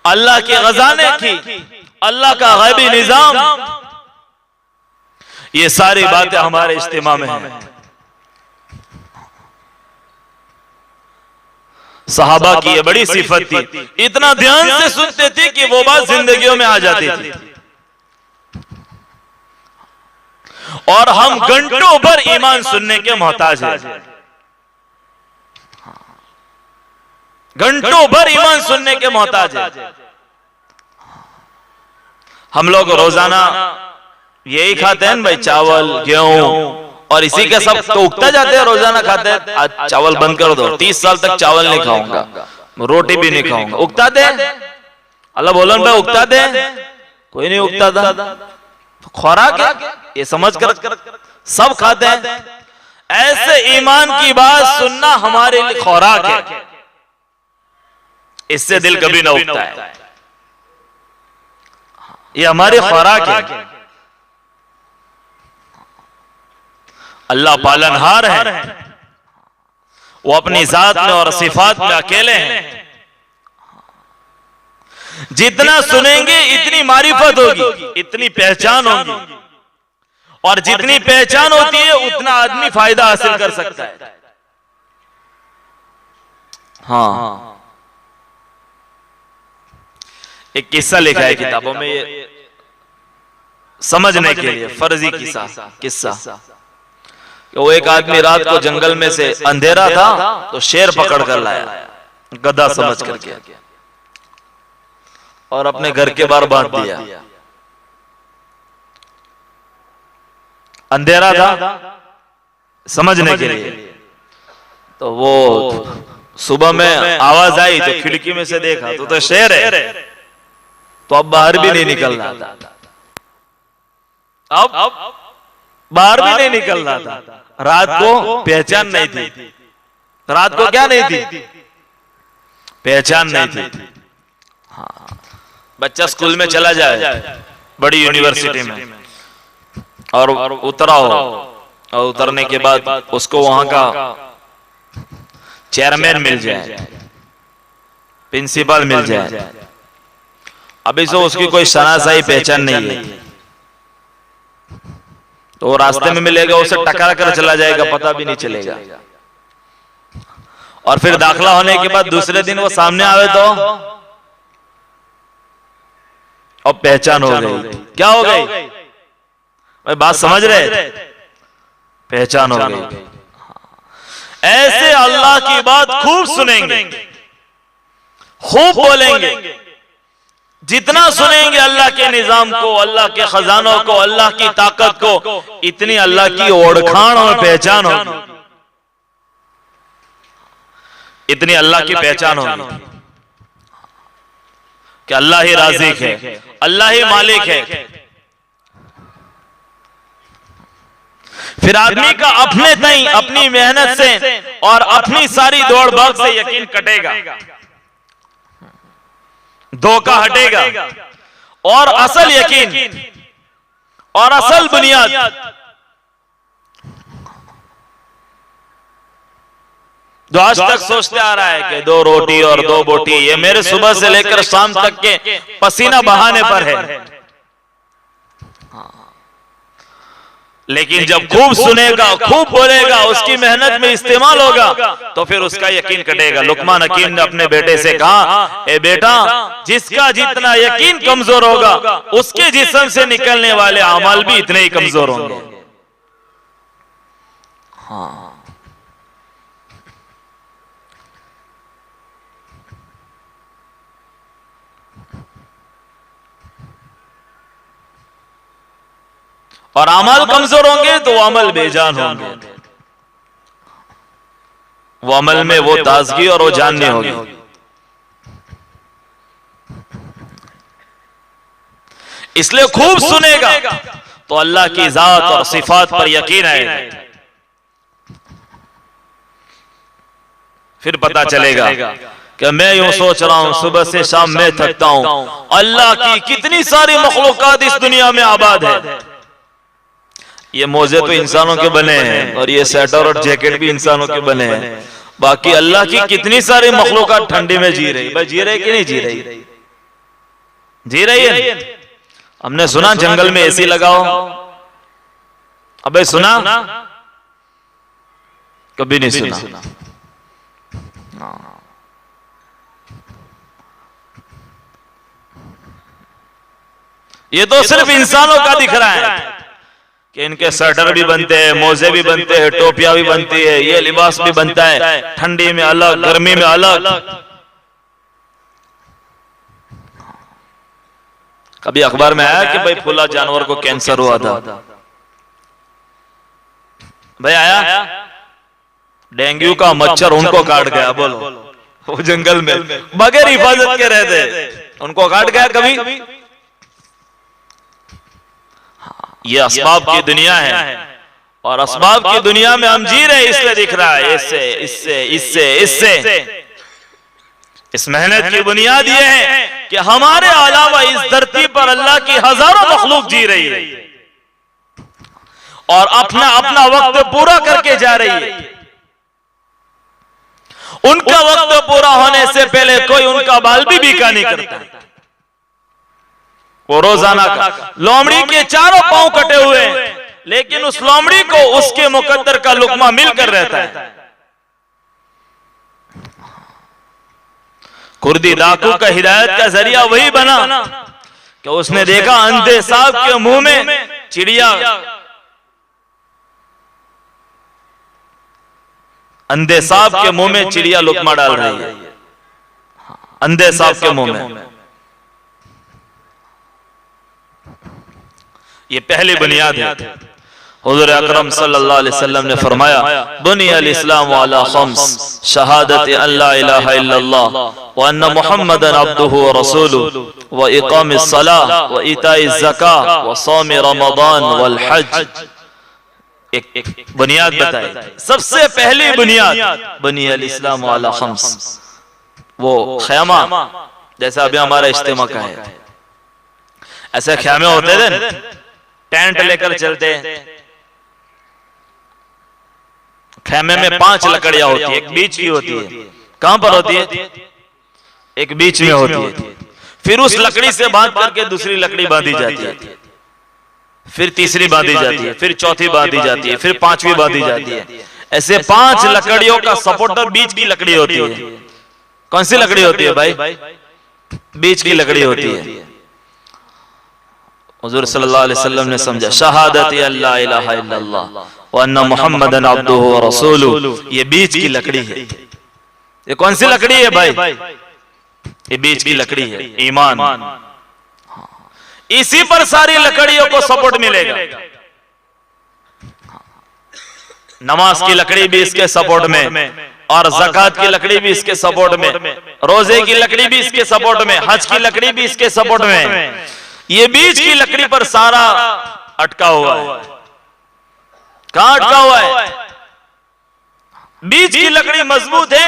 अल्लाह के खजाने की, अल्लाह का गैबी निजाम, ये सारी बातें हमारे इज्तिमा में हैं। सहाबा की ये बड़ी सिफत थी, इतना ध्यान से सुनते थे कि वो बात जिंदगियों में आ जाती थी। और हम घंटों भर ईमान सुनने के मोहताज हैं, घंटों भर ईमान सुनने के मोहताज हैं। हम लोग रोजाना यही खाते हैं भाई, चावल, गेहूं, और इसी के सब तो उगता जाते हैं, रोजाना खाते हैं। आज चावल बंद कर दो, 30 साल तक चावल नहीं खाऊंगा, रोटी भी नहीं खाऊंगा। उगता दे अल्लाह बोलन भाई, उगता दे, कोई नहीं उगता था। खुराक है ये समझ कर सब खाते हैं। ऐसे ईमान की बात सुनना हमारे लिए खुराक है, इससे दिल कभी ना उगता है। ये हमारी खुराक है। अल्लाह पालनहार है, वो अपनी जात में और सिफात में अकेले हैं। जितना सुनेंगे इतनी मारिफत होगी, इतनी पहचान होगी, और जितनी पहचान होती है उतना आदमी फायदा हासिल कर सकता है। हाँ, एक किस्सा लिखा है किताबों में, ये समझने के लिए फर्जी किस्सा। वो एक आदमी रात को जंगल में से, अंधेरा था तो शेर पकड़ कर लाया, गधा समझ करके, और अपने घर के बाहर बांध दिया। अंधेरा था समझने के लिए, तो वो सुबह में आवाज आई तो खिड़की में से देखा तो शेर है, तो अब बाहर भी नहीं निकल रहा था। अब बाहर भी नहीं निकल रहा था। रात को पहचान नहीं थी। रात को क्या नहीं थी? पहचान नहीं थी। हाँ, बच्चा स्कूल में चला जाए बड़ी यूनिवर्सिटी में, और उतरा हो, और उतरने के बाद उसको वहां का चेयरमैन मिल जाए, प्रिंसिपल मिल जाए, अभी से उसकी कोई शनासाई पहचान नहीं है, तो वो रास्ते में मिलेगा, उसे टकरा कर चला जाएगा, पता भी नहीं चलेगा। और फिर दाखला होने के बाद दूसरे दिन वो सामने आवे और पहचान हो गई। क्या हो गई भाई, बात समझ रहे? पहचान हो गई। ऐसे अल्लाह की बात खूब सुनेंगे, खूब बोलेंगे, जितना सुनेंगे अल्लाह के निजाम को, अल्लाह के खजानों को, अल्लाह की ताकत को, इतनी अल्लाह की ओळखाण और पहचान होगी, इतनी अल्लाह की पहचान होगी कि अल्लाह ही राज़िक है, अल्लाह ही मालिक है। फिर आदमी का अपने तई, अपनी मेहनत से और अपनी सारी दौड़ भाग से यकीन कटेगा, धोखा हटेगा, और असल यकीन और असल बुनियाद जो आज तक सोचते आ रहा है कि 2 रोटी और 2 बोटी, ये मेरे सुबह से लेकर शाम तक के पसीना बहाने पर है। लेकिन जब खूब सुनेगा, खूब बोलेगा, उसकी मेहनत में इस्तेमाल होगा, तो फिर उसका यकीन कटेगा। लुकमान हकीम ने अपने बेटे से कहा, ए बेटा, जिसका जितना यकीन कमजोर होगा, उसके जिस्म से निकलने वाले अमल भी इतने ही कमजोर होंगे। हाँ, और अमल कमजोर होंगे तो वो अमल बेजान होंगे, वो अमल में वो ताजगी और वो जान नहीं होगी। इसलिए खूब सुनेगा तो अल्लाह की जात और सिफात पर यकीन आएगा। फिर पता चलेगा कि मैं यूं सोच रहा हूं, सुबह से शाम मैं थकता हूं, अल्लाह की कितनी सारी मखलूकात इस दुनिया में आबाद है। ये मोजे तो इंसानों के बने हैं और ये स्वेटर और जैकेट भी इंसानों के बने हैं, बाकी अल्लाह की कितनी सारी मखलूकात ठंडी में जी रही। भाई जी रही कि नहीं जी रही? जी रही है। हमने सुना जंगल में एसी लगाओ, अबे सुना? कभी नहीं सुना। ये तो सिर्फ इंसानों का दिख रहा है कि इनके स्वेटर भी बनते हैं, मोजे भी बनते हैं, टोपियां भी बनती है, ये लिबास भी बनता है, ठंडी में अलग, गर्मी में अलग। कभी अखबार में आया कि भाई फुला जानवर को कैंसर हुआ था? भाई आया? डेंगू का मच्छर उनको काट गया। बोलो, वो जंगल में बगैर हिफाजत के रहते, उनको काट गया कभी? ये असबाब की दुनिया है और असबाब की दुनिया में हम जी रहे, इसलिए दिख रहा है। इससे इससे इससे इससे इस मेहनत की बुनियाद ये है कि हमारे अलावा इस धरती पर अल्लाह की हजारों मखलूक जी रही है और अपना अपना वक्त पूरा करके जा रही है। उनका वक्त पूरा होने से पहले कोई उनका बाल भी बीका नहीं करता। वो रोजाना का लोमड़ी के चारों पांव कटे हुए, लेकिन उस लोमड़ी को उसके मुकद्दर का लुकमा मिलकर रहता है। कुर्दी डाकू का हिदायत का जरिया वही बना कि उसने देखा अंधे सांप के मुंह में चिड़िया, अंधे सांप के मुंह में चिड़िया लुकमा डाल रही है, अंधे सांप के मुंह में। ये पहली बुनियाद है। हुजूर अकरम सल्लल्लाहु अलैहि वसल्लम ने फरमाया, बुनियल इस्लाम अला खम्स, शहादत अल्ला इलाहा इल्लल्लाह व अन्ना मुहम्मदन अब्दुहु व रसूलुहु व इकामिस सलाह व इताइज ज़कात व सौम रमज़ान वल हज। एक बुनियाद बताई, सबसे पहली बुनियाद बुनियल इस्लाम अला खम्स। वो ख़ैमा जैसा अभी हमारा इज्तिमा का है, ऐसे ख़ैमे होते थे, टेंट लेकर चलते। खैमे में 5 लकड़ियां होती है, एक बीच की होती है। कहां पर होती है? एक बीच में होती है। फिर उस लकड़ी से बांध करके दूसरी लकड़ी बांधी जाती है, फिर तीसरी बांधी जाती है, फिर चौथी बांधी जाती है, फिर 5वीं बांधी जाती है। ऐसे 5 लकड़ियों का सपोर्टर बीच की लकड़ी होती है। कौन सी लकड़ी होती है भाई? बीच की लकड़ी होती है। हुजूर सल्लल्लाहु अलैहि वसल्लम ने समझा शहादत अल्ला इलाहा इल्लल्लाह व अन्ना मुहम्मदन अब्दुहु व रसूलुहु, ये बीच की लकड़ी है। ये कौन सी लकड़ी है भाई? ये बीच की लकड़ी है, ईमान। इसी पर सारी लकड़ियों को सपोर्ट मिलेगा। नमाज की लकड़ी भी इसके सपोर्ट में, और ज़कात की लकड़ी भी इसके सपोर्ट में, रोजे की लकड़ी भी इसके सपोर्ट में, हज की लकड़ी भी इसके सपोर्ट में। ये बीच की लकड़ी पर सारा अटका हुआ है। कहां अटका हुआ है? बीच की लकड़ी मजबूत है,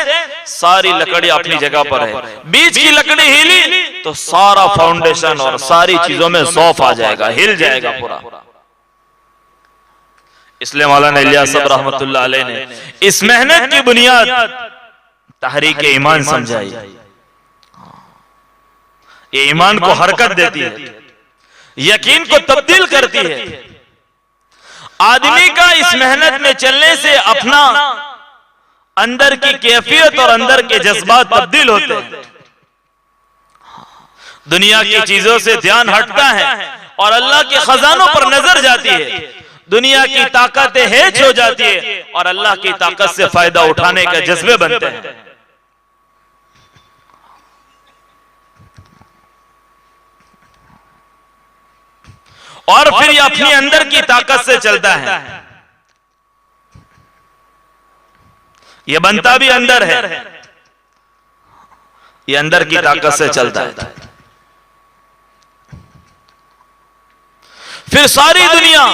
सारी लकड़ी अपनी जगह पर है। बीच की लकड़ी हिली तो सारा फाउंडेशन और सारी चीजों में ज़ौफ आ जाएगा, हिल जाएगा पूरा। इसलिए मौलाना इलियास साहब रहमतुल्लाह अलैह ने इस मेहनत की बुनियाद तहरीक ईमान समझाई। ये ईमान को हरकत देती है, यकीन को तब्दील करती है। आदमी का इस मेहनत में चलने से अपना अंदर की कैफियत और अंदर के जज्बात तब्दील होते हैं। दुनिया की चीजों से ध्यान हटता है और अल्लाह के खजानों पर नजर जाती है। दुनिया की ताकतें हेच हो जाती है और अल्लाह की ताकत से फायदा उठाने के जज्बे बनते हैं। और फिर ये अपनी अंदर की ताकत से चलता है। ये बनता भी अंदर है, ये अंदर की ताकत से चलता है। फिर सारी दुनिया,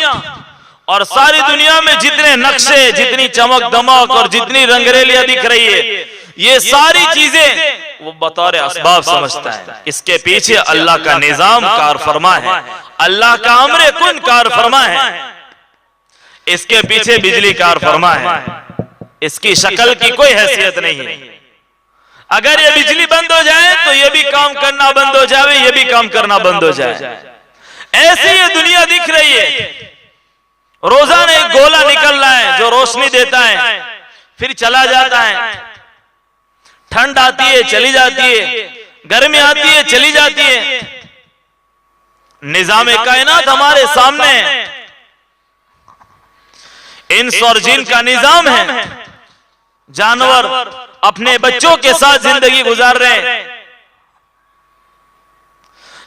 और सारी दुनिया में जितने नक्शे, जितनी चमक दमक और जितनी रंगरेलियां दिख रही है, ये सारी चीजें वो बतौर असबाब समझता है। इसके पीछे अल्लाह का निजाम कार फरमा है, अल्लाह का अमरे कुन कार फरमा है। इसके पीछे बिजली कार फरमा है, इसकी शक्ल की कोई हैसियत नहीं है। अगर ये बिजली बंद हो जाए तो ये भी काम करना बंद हो जाए, ये भी काम करना बंद हो जाए। ऐसी ये दुनिया दिख रही है। रोजाना एक गोला निकल रहा है जो रोशनी देता है, फिर चला जाता है। ठंड आती है चली जाती है, गर्मी आती है चली जाती है। निजाम कायनात हमारे सामने है, इंस और जिन का निजाम है। जानवर अपने बच्चों के साथ जिंदगी गुजार रहे हैं।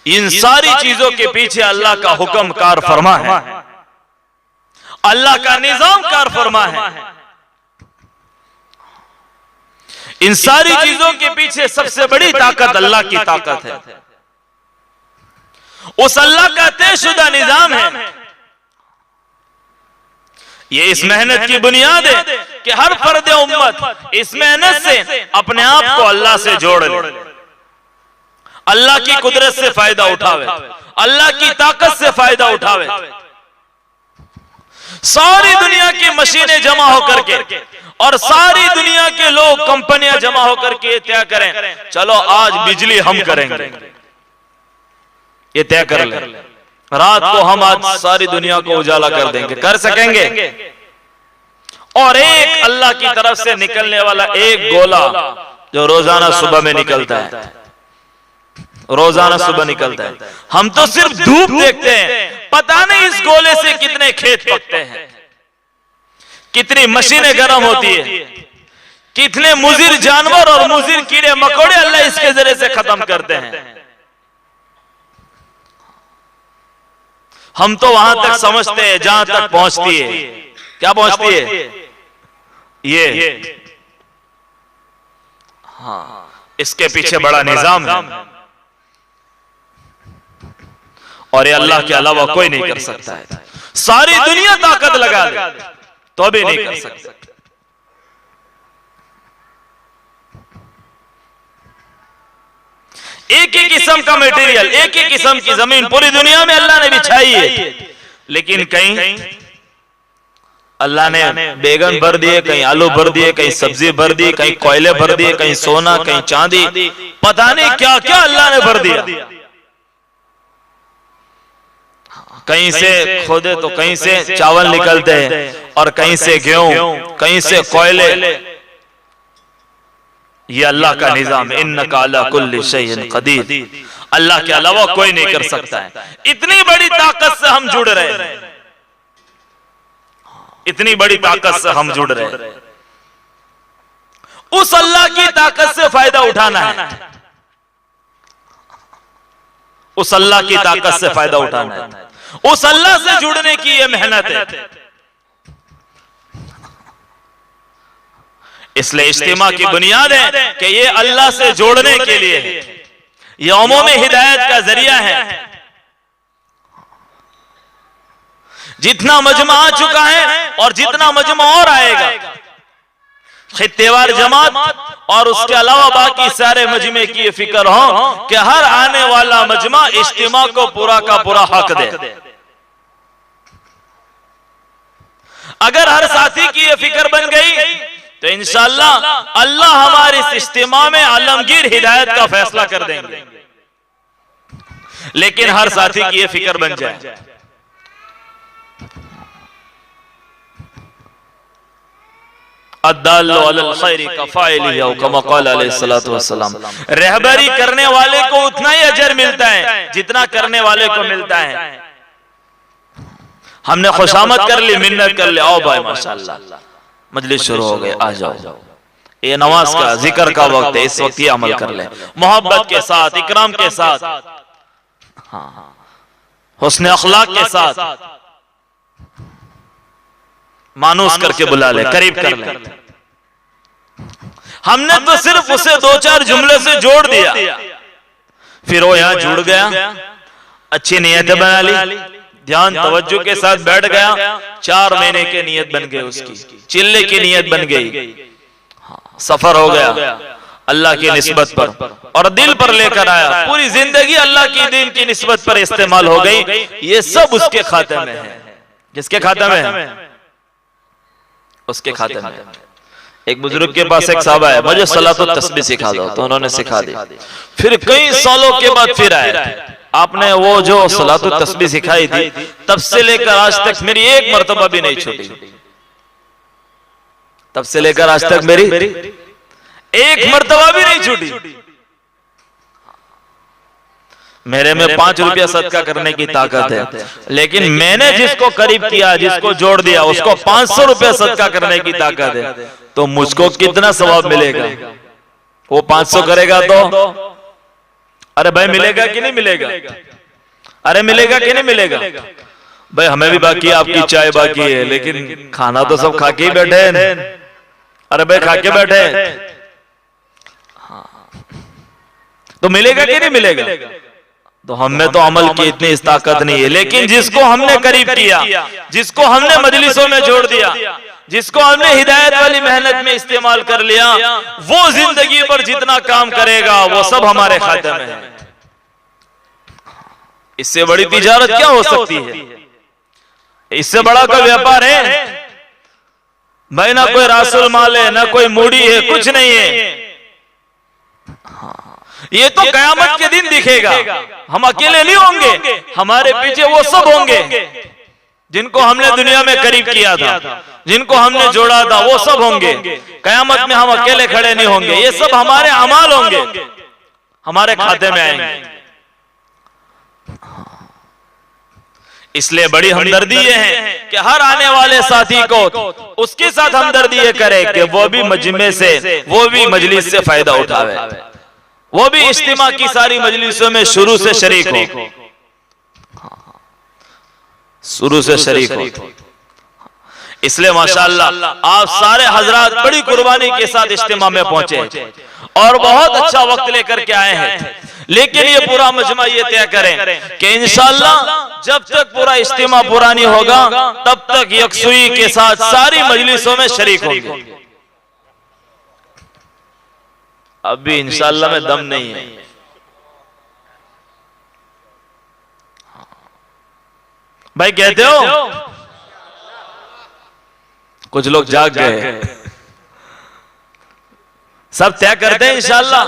इन सारी चीजों के पीछे अल्लाह का हुक्म कार फरमा है, अल्लाह का निजाम कार फरमा है। इन सारी चीजों के पीछे सबसे बड़ी ताकत अल्लाह की ताकत है। उस अल्लाह का तयशुदा निजाम है। ये इस मेहनत की बुनियाद है कि हर फर्द उम्मत इस मेहनत से अपने आप को अल्लाह से जोड़ ले, अल्लाह की कुदरत से फायदा उठावे, अल्लाह की ताकत से फायदा उठावे। सारी दुनिया की मशीनें जमा होकर के और सारी दुनिया के लोग, कंपनियां जमा होकर के ये तय करें, चलो आज बिजली हम करेंगे, ये तय कर ले, रात को हम आज सारी दुनिया को उजाला कर देंगे, कर सकेंगे? और एक अल्लाह की तरफ से निकलने वाला एक गोला जो रोजाना सुबह में निकलता है, रोजाना सुबह निकलता है। हम तो सिर्फ धूप देखते हैं, पता नहीं इस गोले से कितने खेत पकते हैं, कितनी मशीनें गर्म होती है, कितने मुजिर जानवर और मुजिर कीड़े मकोड़े अल्लाह इसके जरिए से खत्म करते हैं। हम तो वहां तक समझते हैं जहां तक पहुंचती है, क्या पहुंचती है ये, हाँ, इसके पीछे बड़ा निजाम है और ये अल्लाह के अलावा कोई नहीं कर सकता है। सारी दुनिया ताकत लगा दे तो भी नहीं कर सकता। एक ही किस्म का मटेरियल, एक ही किस्म की जमीन पूरी दुनिया में अल्लाह ने बिछाई है, लेकिन कहीं अल्लाह ने बैगन भर दिए, कहीं आलू भर दिए, कहीं सब्जी भर दी, कहीं कोयले भर दिए, कहीं सोना, कहीं चांदी, पता नहीं क्या क्या अल्लाह ने भर दिया। कहीं से खोदे तो कहीं से चावल निकलते हैं और कहीं से गेहूं, कहीं से कोयले। ये अल्लाह का निजाम, इन्नका अला कुल्लि शैइन कदीर। अल्लाह के अलावा कोई नहीं कर सकता है। इतनी बड़ी ताकत से हम जुड़ रहे हैं, इतनी बड़ी ताकत से हम जुड़ रहे हैं। उस अल्लाह की ताकत से फायदा उठाना है, उस अल्लाह की ताकत से फायदा उठाना है, उस अल्लाह से जुड़ने की यह मेहनत है। इसलिए इज्तिमा की बुनियाद है कि ये अल्लाह से जोड़ने के लिए है, ये उमूम हिदायत का जरिया है। जितना मजमा आ चुका है और जितना मजमा और आएगा, खित्तेवार जमात और उसके अलावा बाकी सारे मजमे की ये फिक्र हो कि हर आने वाला मजमा इज्तिमा को पूरा का पूरा हक दे। अगर हर साथी की ये फिक्र बन गई तो इंशाअल्लाह अल्लाह हमारे इस इज्तिमा में आलमगीर हिदायत का फैसला कर देंगे। लेकिन हर साथी की ये फिक्र बन जाए, अद्दाल्लु अलल खैरि कफ़ाइलिही औ कमा क़ाल अलैहिस्सलातु वस्सलाम, रहबरी करने वाले को उतना ही अजर मिलता है जितना करने वाले को मिलता है। हमने खुशामद कर ली, मिन्नत कर ली, आओ भाई माशाअल्लाह मजलिस शुरू हो गए, आ जाओ, ये नमाज का जिक्र का वक्त है, इस वक्त ये अमल कर ले, मोहब्बत के साथ, इकराम के साथ, हुस्न अखलाक के साथ मानूस करके बुला ले, करीब कर ले। हमने तो सिर्फ उसे दो चार जुमले से जोड़ दिया, फिर वो यहां जुड़ गया, अच्छी नियतें बना ली, ध्यान तवज्जो के साथ बैठ गया, 4 महीने की नियत बन गई, उसकी चिल्ले की नियत बन गई, सफर हो गया अल्लाह की निस्बत पर और दिल पर लेकर आया, पूरी जिंदगी अल्लाह की दीन की निस्बत पर इस्तेमाल हो गई। ये सब उसके खाते में है। किसके खाते में है? उसके खाते में। एक बुजुर्ग के पास एक साहब आया, मुझे सलातो तस्बीह सिखा दो, तो उन्होंने सिखा दी। फिर कई सालों के बाद फिर आए, आपने वो जो सलातो तस्बीह सिखाई थी, तब से लेकर आज तक मेरी एक मर्तबा भी नहीं छूटी। तब से लेकर आज तक मेरी एक मर्तबा भी नहीं छूटी। मेरे में 5 रुपया सदका करने की ताकत है, लेकिन मैंने जिसको करीब किया, जिसको जोड़ दिया, उसको 500 रुपया सदका करने की ताकत है, तो मुझको कितना सवाब मिलेगा? वो 500 करेगा तो अरे भाई मिलेगा कि नहीं मिलेगा? अरे मिलेगा कि नहीं मिलेगा? भाई हमें भी बाकी है, आपकी चाय बाकी है, लेकिन खाना तो सब खा के ही बैठे हैं। अरे भाई खा के बैठे हैं, तो मिलेगा कि नहीं मिलेगा? तो हमें तो अमल की इतनी इस ताकत नहीं है, लेकिन जिसको हमने करीब किया, जिसको हमने मजलिसों में जोड़ दिया, जिसको हमने हिदायत वाली मेहनत में इस्तेमाल कर लिया, वो जिंदगी पर जितना काम करेगा वो सब हमारे खाते में है। इससे बड़ी तिजारत क्या हो सकती है? इससे बड़ा कोई व्यापार है भाई? ना कोई रासुल माल है, ना कोई मूड़ी है, कुछ नहीं है। ये तो कयामत के दिन दिखेगा। हम अकेले नहीं होंगे, हमारे पीछे वो सब होंगे जिनको हमने दुनिया में करीब किया था, जिनको हमने जोड़ा था, वो सब होंगे। कयामत में हम अकेले खड़े नहीं होंगे, ये सब हमारे अमाल होंगे, हमारे खाते में आएंगे। इसलिए बड़ी हमदर्दी ये है कि हर आने वाले साथी को उसके साथ हमदर्दी ये करे कि वो भी मजमे से, वो भी मजलिस से फायदा उठावे, वो भी इज्तिमा की सारी मजलिसों में शुरू से शरीक हो, शुरू से शरीक हो। इसलिए माशाअल्लाह आप सारे हजरात बड़ी कुर्बानी के साथ इज्तिमा में पहुंचे और बहुत अच्छा वक्त लेकर के आए हैं। लेकिन ये पूरा मजमा ये तय करें कि इंशाअल्लाह जब तक पूरा इज्तिमा पूरा नहीं होगा, तब तक यकसुई के साथ सारी मजलिसों में शरीक होंगे। अभी इंशाअल्लाह में दम नहीं है। भाई कहते हो? कुछ लोग जाग गए, सब तय करते हैं इंशाअल्लाह।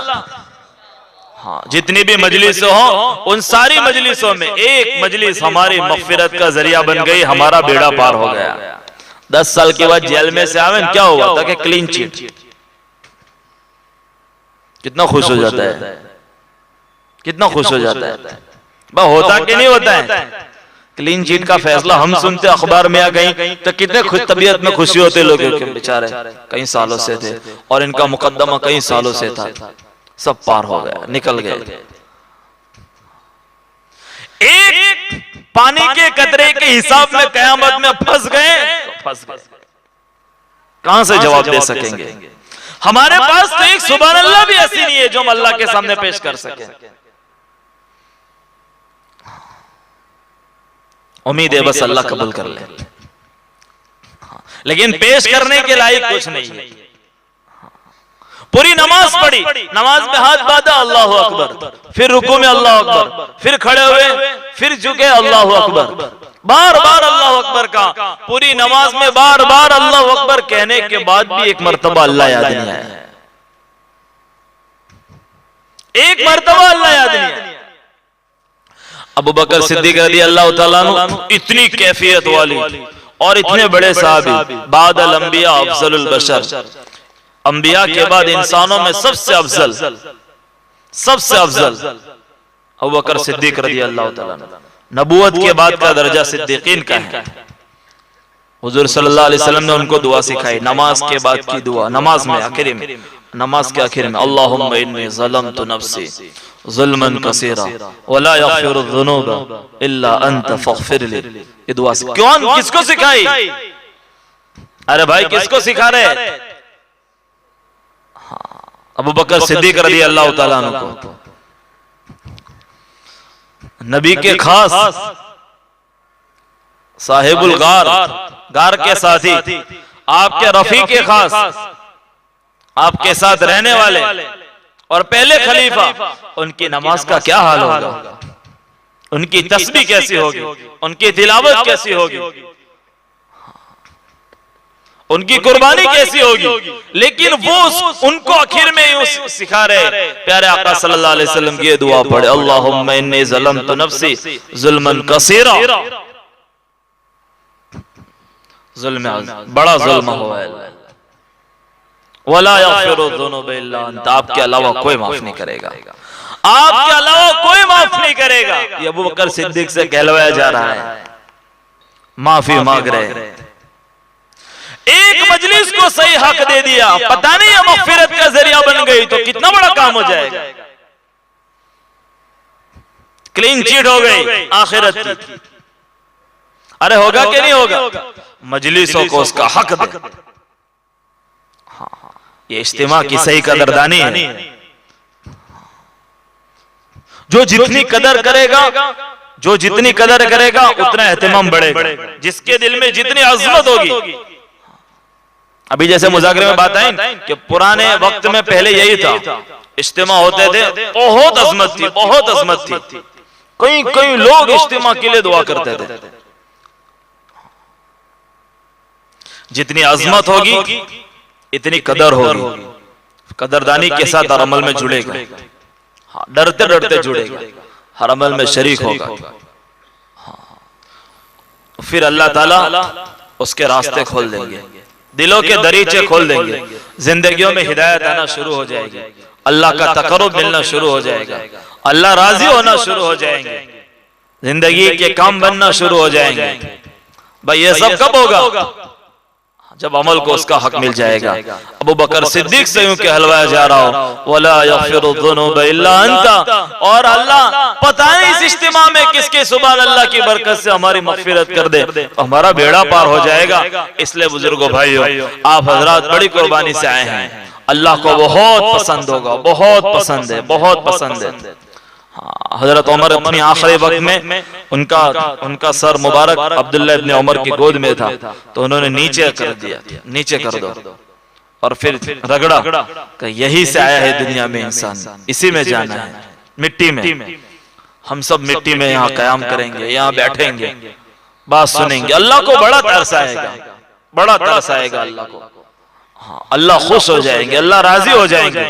हाँ, जितनी भी मजलिस हो, उन सारी मजलिसों में एक मजलिस हमारी मगफिरत का जरिया बन गई, हमारा बेड़ा पार हो गया। 10 साल के बाद जेल में से आवे क्या हुआ था कि क्लीन चिट। कितना खुश हो जाता है, कितना खुश हो जाता है। बस होता कि नहीं होता है? क्लीन चिट का फैसला हम सुनते अखबार में आ गई तो कितने खुश तबीयत में खुशी होते लोग के बेचारे कई सालों से थे और इनका मुकदमा कई सालों से था, सब पार हो गया, निकल गए। एक पानी के कतरे के हिसाब में कयामत में फंस गए तो फंस गए, कहां से जवाब दे सकेंगे? हमारे पास तो एक सुभान अल्लाह भी ऐसी नहीं है जो हम अल्लाह के सामने पेश कर सके। उम्मीद है बस अल्लाह कबूल कर ले, लेकिन पेश करने के लायक कुछ नहीं है। पूरी नमाज पढ़ी, नमाज में हाथ बांधा अल्लाह अकबर, फिर रुकू में अल्लाह अकबर, फिर खड़े हुए, फिर झुके अल्लाह अकबर, बार बार अल्लाह अकबर का, पूरी नमाज में बार बार अल्लाह अकबर कहने के बाद भी एक मर्तबा अल्लाह याद नहीं आया, एक मर्तबा अल्लाह याद नहीं आया। अबू बकर सिद्दीक रज़ी अल्लाह तआला अन्हु इतनी कैफियत वाली और इतने बड़े साहबी, बादल अंबिया अफजलुल बशर, अंबिया के बाद इंसानों में सबसे अफजल, सबसे अफजल अबू बकर सिद्दीक रज़ी अल्लाह तआला अन्हु। नबूवत के बाद का दर्जा सिद्दीकीन का है। हुजूर सल्लल्लाहु अलैहि वसल्लम ने उनको दुआ सिखाई, नमाज के बाद की दुआ, नमाज में आखिरी में, नमाज के आखिर में, अल्लाहुम्मा इन्नी ज़लमतु नफ्सी ज़ुल्मन कसीरा वला यग़फिरु ज़ुनूबा इल्ला अंत फ़ग़फ़िर ली। ये दुआ कौन किसको सिखाई? अरे भाई किसको सिखा रहे? अबू बकर सिद्दीक रज़ी अल्लाह तआला अन्हु को, नबी के खास साहिबुल गार, गार के साथी, आपके रफीक के खास, आपके साथ रहने वाले और पहले खलीफा, उनकी नमाज का क्या हाल होगा, उनकी तस्बीह कैसी होगी, उनकी तिलावत कैसी होगी, उनकी कुर्बानी कैसी होगी। लेकिन वो उनको आखिर में यूं सिखा रहे, प्यारे आका सल्लल्लाहु अलैहि वसल्लम की दुआ पढ़े, अल्लाहुम्मा इन्नी ज़लमतु नफ्सी ज़ुल्मन कसीरा, जुल्म बड़ा जुल्म हुआ है, वला यग़फिरु ज़ुनूबा इल्ला अंत, आपके अलावा कोई माफ नहीं करेगा, आपके अलावा कोई माफ नहीं करेगा। ये अबू बकर सिद्दीक से कहलवाया जा रहा है, माफी मांग रहे। एक मजलिस को सही हक दे दिया, पता नहीं ये मग़फ़िरत का जरिया बन गई तो कितना बड़ा काम हो जाएगा। क्लीन चिट हो गई आखिरत की। अरे होगा कि नहीं होगा? मजलिसों को उसका हक दे। ये इज्तिमा की सही कदरदानी है। जो जितनी कदर करेगा, जो जितनी कदर करेगा उतना एहतिमाम बढ़ेगा। जिसके दिल में जितनी अज़मत होगी, अभी जैसे मुज़ाकरे में बात आई कि पुराने वक्त में पहले यही था, इज्तिमा होते थे, बहुत अज़मत थी, बहुत अज़मत थी, कई कई लोग इज्तिमा के लिए दुआ करते थे। जितनी अज़मत होगी इतनी कदर होगी, कदरदानी के साथ हर अमल में जुड़ेगा, हाँ, डरते डरते जुड़ेगा, हर अमल में शरीक होगा। हाँ, फिर अल्लाह ताला उसके रास्ते खोल देंगे, दिलों के दरीचे खोल देंगे, जिंदगियों में हिदायत आना शुरू हो जाएगी, अल्लाह का तकर्रुब मिलना शुरू हो जाएगा, अल्लाह राजी होना शुरू हो जाएंगे, जिंदगी के काम बनना शुरू हो जाएंगे। भाई ये सब कब होगा? जब अमल को उसका हक मिल जाएगा। अबू बकर सिद्दीक से यूं कहलवाया जा रहा हो, वला यग़फिरु ज़ुनूबा इल्ला अंता, और अल्लाह पता नहीं इस इज्तिमा में किसके सुभान अल्लाह की बरकत से हमारी मग़फ़िरत कर दे, हमारा बेड़ा पार हो जाएगा। इसलिए बुजुर्गों भाइयों, आप हजरात बड़ी कुर्बानी से आए हैं, अल्लाह को बहुत पसंद होगा, बहुत पसंद है, बहुत पसंद है। हजरत उमर अपनी आखिरी वक्त में उनका सर मुबारक अब्दुल्लाह इब्न उमर की गोद में था, तो उन्होंने नीचे कर दिया, नीचे कर दो, और फिर रगड़ा कि यही से आया है दुनिया में इंसान, इसी में जाना है, मिट्टी में। हम सब मिट्टी में यहाँ कयाम करेंगे, यहाँ बैठेंगे, बात सुनेंगे। अल्लाह को बड़ा तरस आएगा, बड़ा तरस आएगा अल्लाह को। हाँ, अल्लाह खुश हो जाएंगे, अल्लाह राजी हो जाएंगे,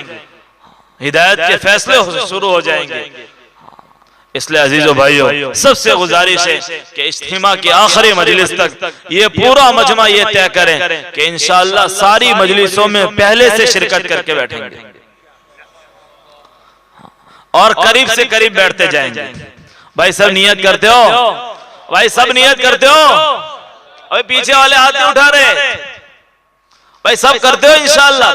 हिदायत के फैसले शुरू हो जाएंगे। इसलिए अजीजों भाइयों, सबसे गुजारिश है कि इज्तिमा की आखिरी मजलिस तक ये पूरा मजमा ये तय करें कि इंशाअल्लाह सारी मजलिसों में पहले से शिरकत करके बैठेंगे। और करीब से करीब बैठते जाएंगे। भाई सब नियत करते हो? भाई सब नियत करते हो? भाई पीछे वाले हाथ नहीं उठा रहे? भाई सब करते हो इंशाअल्लाह?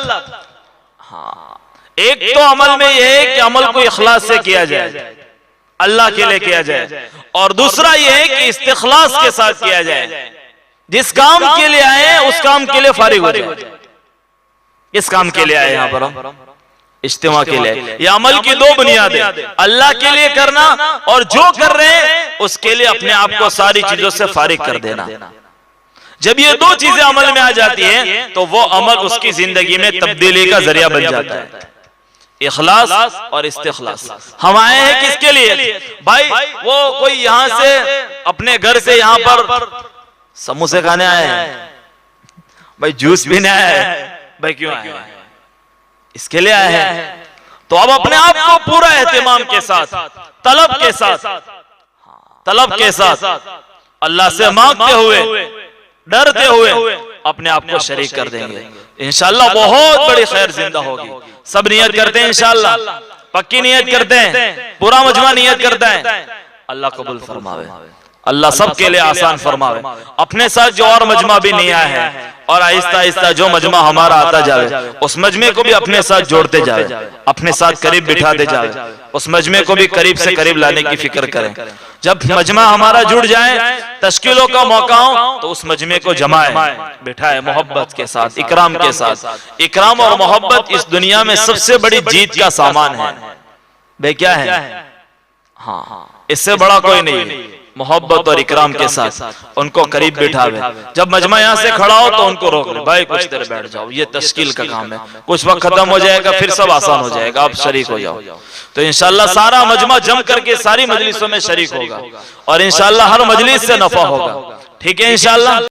हाँ, एक तो अमल में यह है कि अमल को इखलास से किया जाए, अल्लाह के लिए किया जाए, और दूसरा यह है कि इस्तिखलास के साथ किया जाए। जिस काम के लिए आए उस काम के लिए फारिग हो जाए। इस काम के लिए आए यहां पर हम इज्तिमा के लिए। ये अमल की दो बुनियादें, अल्लाह के लिए करना और जो कर रहे हैं उसके लिए अपने आप को सारी चीजों से फारिग कर देना। जब ये दो चीजें अमल में आ जाती हैं तो वो अमल उसकी जिंदगी में तब्दीली का जरिया बन जाता है। इखलास और इस्तिखलास। हम आए हैं किसके लिए? भाई वो कोई यहां से अपने घर से यहां पर समोसे खाने आए हैं, भाई जूस पीने आए हैं, भाई क्यों आए हैं? इसके लिए आए हैं। तो अब अपने आप को पूरा एहतिमाम के साथ, तलब के साथ अल्लाह से मांगते हुए, डरते हुए अपने आप को शरीक कर देंगे। इंशाअल्लाह बहुत बड़ी खैर जिंदा होगी। सब नियत करते हैं इंशाअल्लाह, पक्की नियत करते हैं, पूरा मजमा नियत करता है। अल्लाह कबूल फरमावे, अल्लाह सबके लिए आसान फरमावे। अपने साथ जो और मजमा भी नहीं आया है, और आहिस्ता आहिस्ता जो मजमा हमारा आता जाए उस मजमे को भी अपने साथ जोड़ते जाए, अपने साथ करीब बिठाते जाए, उस मजमे को भी करीब से करीब लाने की फिक्र करें। जब मजमा हमारा जुड़ जाए, तश्कीलों का मौका हो, तो उस मजमे को जमाए, बिठाए मोहब्बत के साथ, इकराम के साथ। इकराम और मोहब्बत इस दुनिया में सबसे बड़ी जीत का सामान है। बे क्या है? हाँ, इससे बड़ा कोई नहीं। मोहब्बत और इकराम के साथ उनको करीब बिठावे। जब मजमा यहाँ से खड़ा हो तो उनको रोक ले, भाई कुछ देर बैठ जाओ, ये तश्कील का काम है, कुछ वक्त खत्म हो जाएगा फिर सब आसान हो जाएगा, आप शरीक हो जाओ। तो इंशाअल्लाह सारा मजमा जम करके सारी मजलिसों में शरीक होगा और इंशाअल्लाह हर मजलिस से नफा होगा। ठीक है इंशाअल्लाह।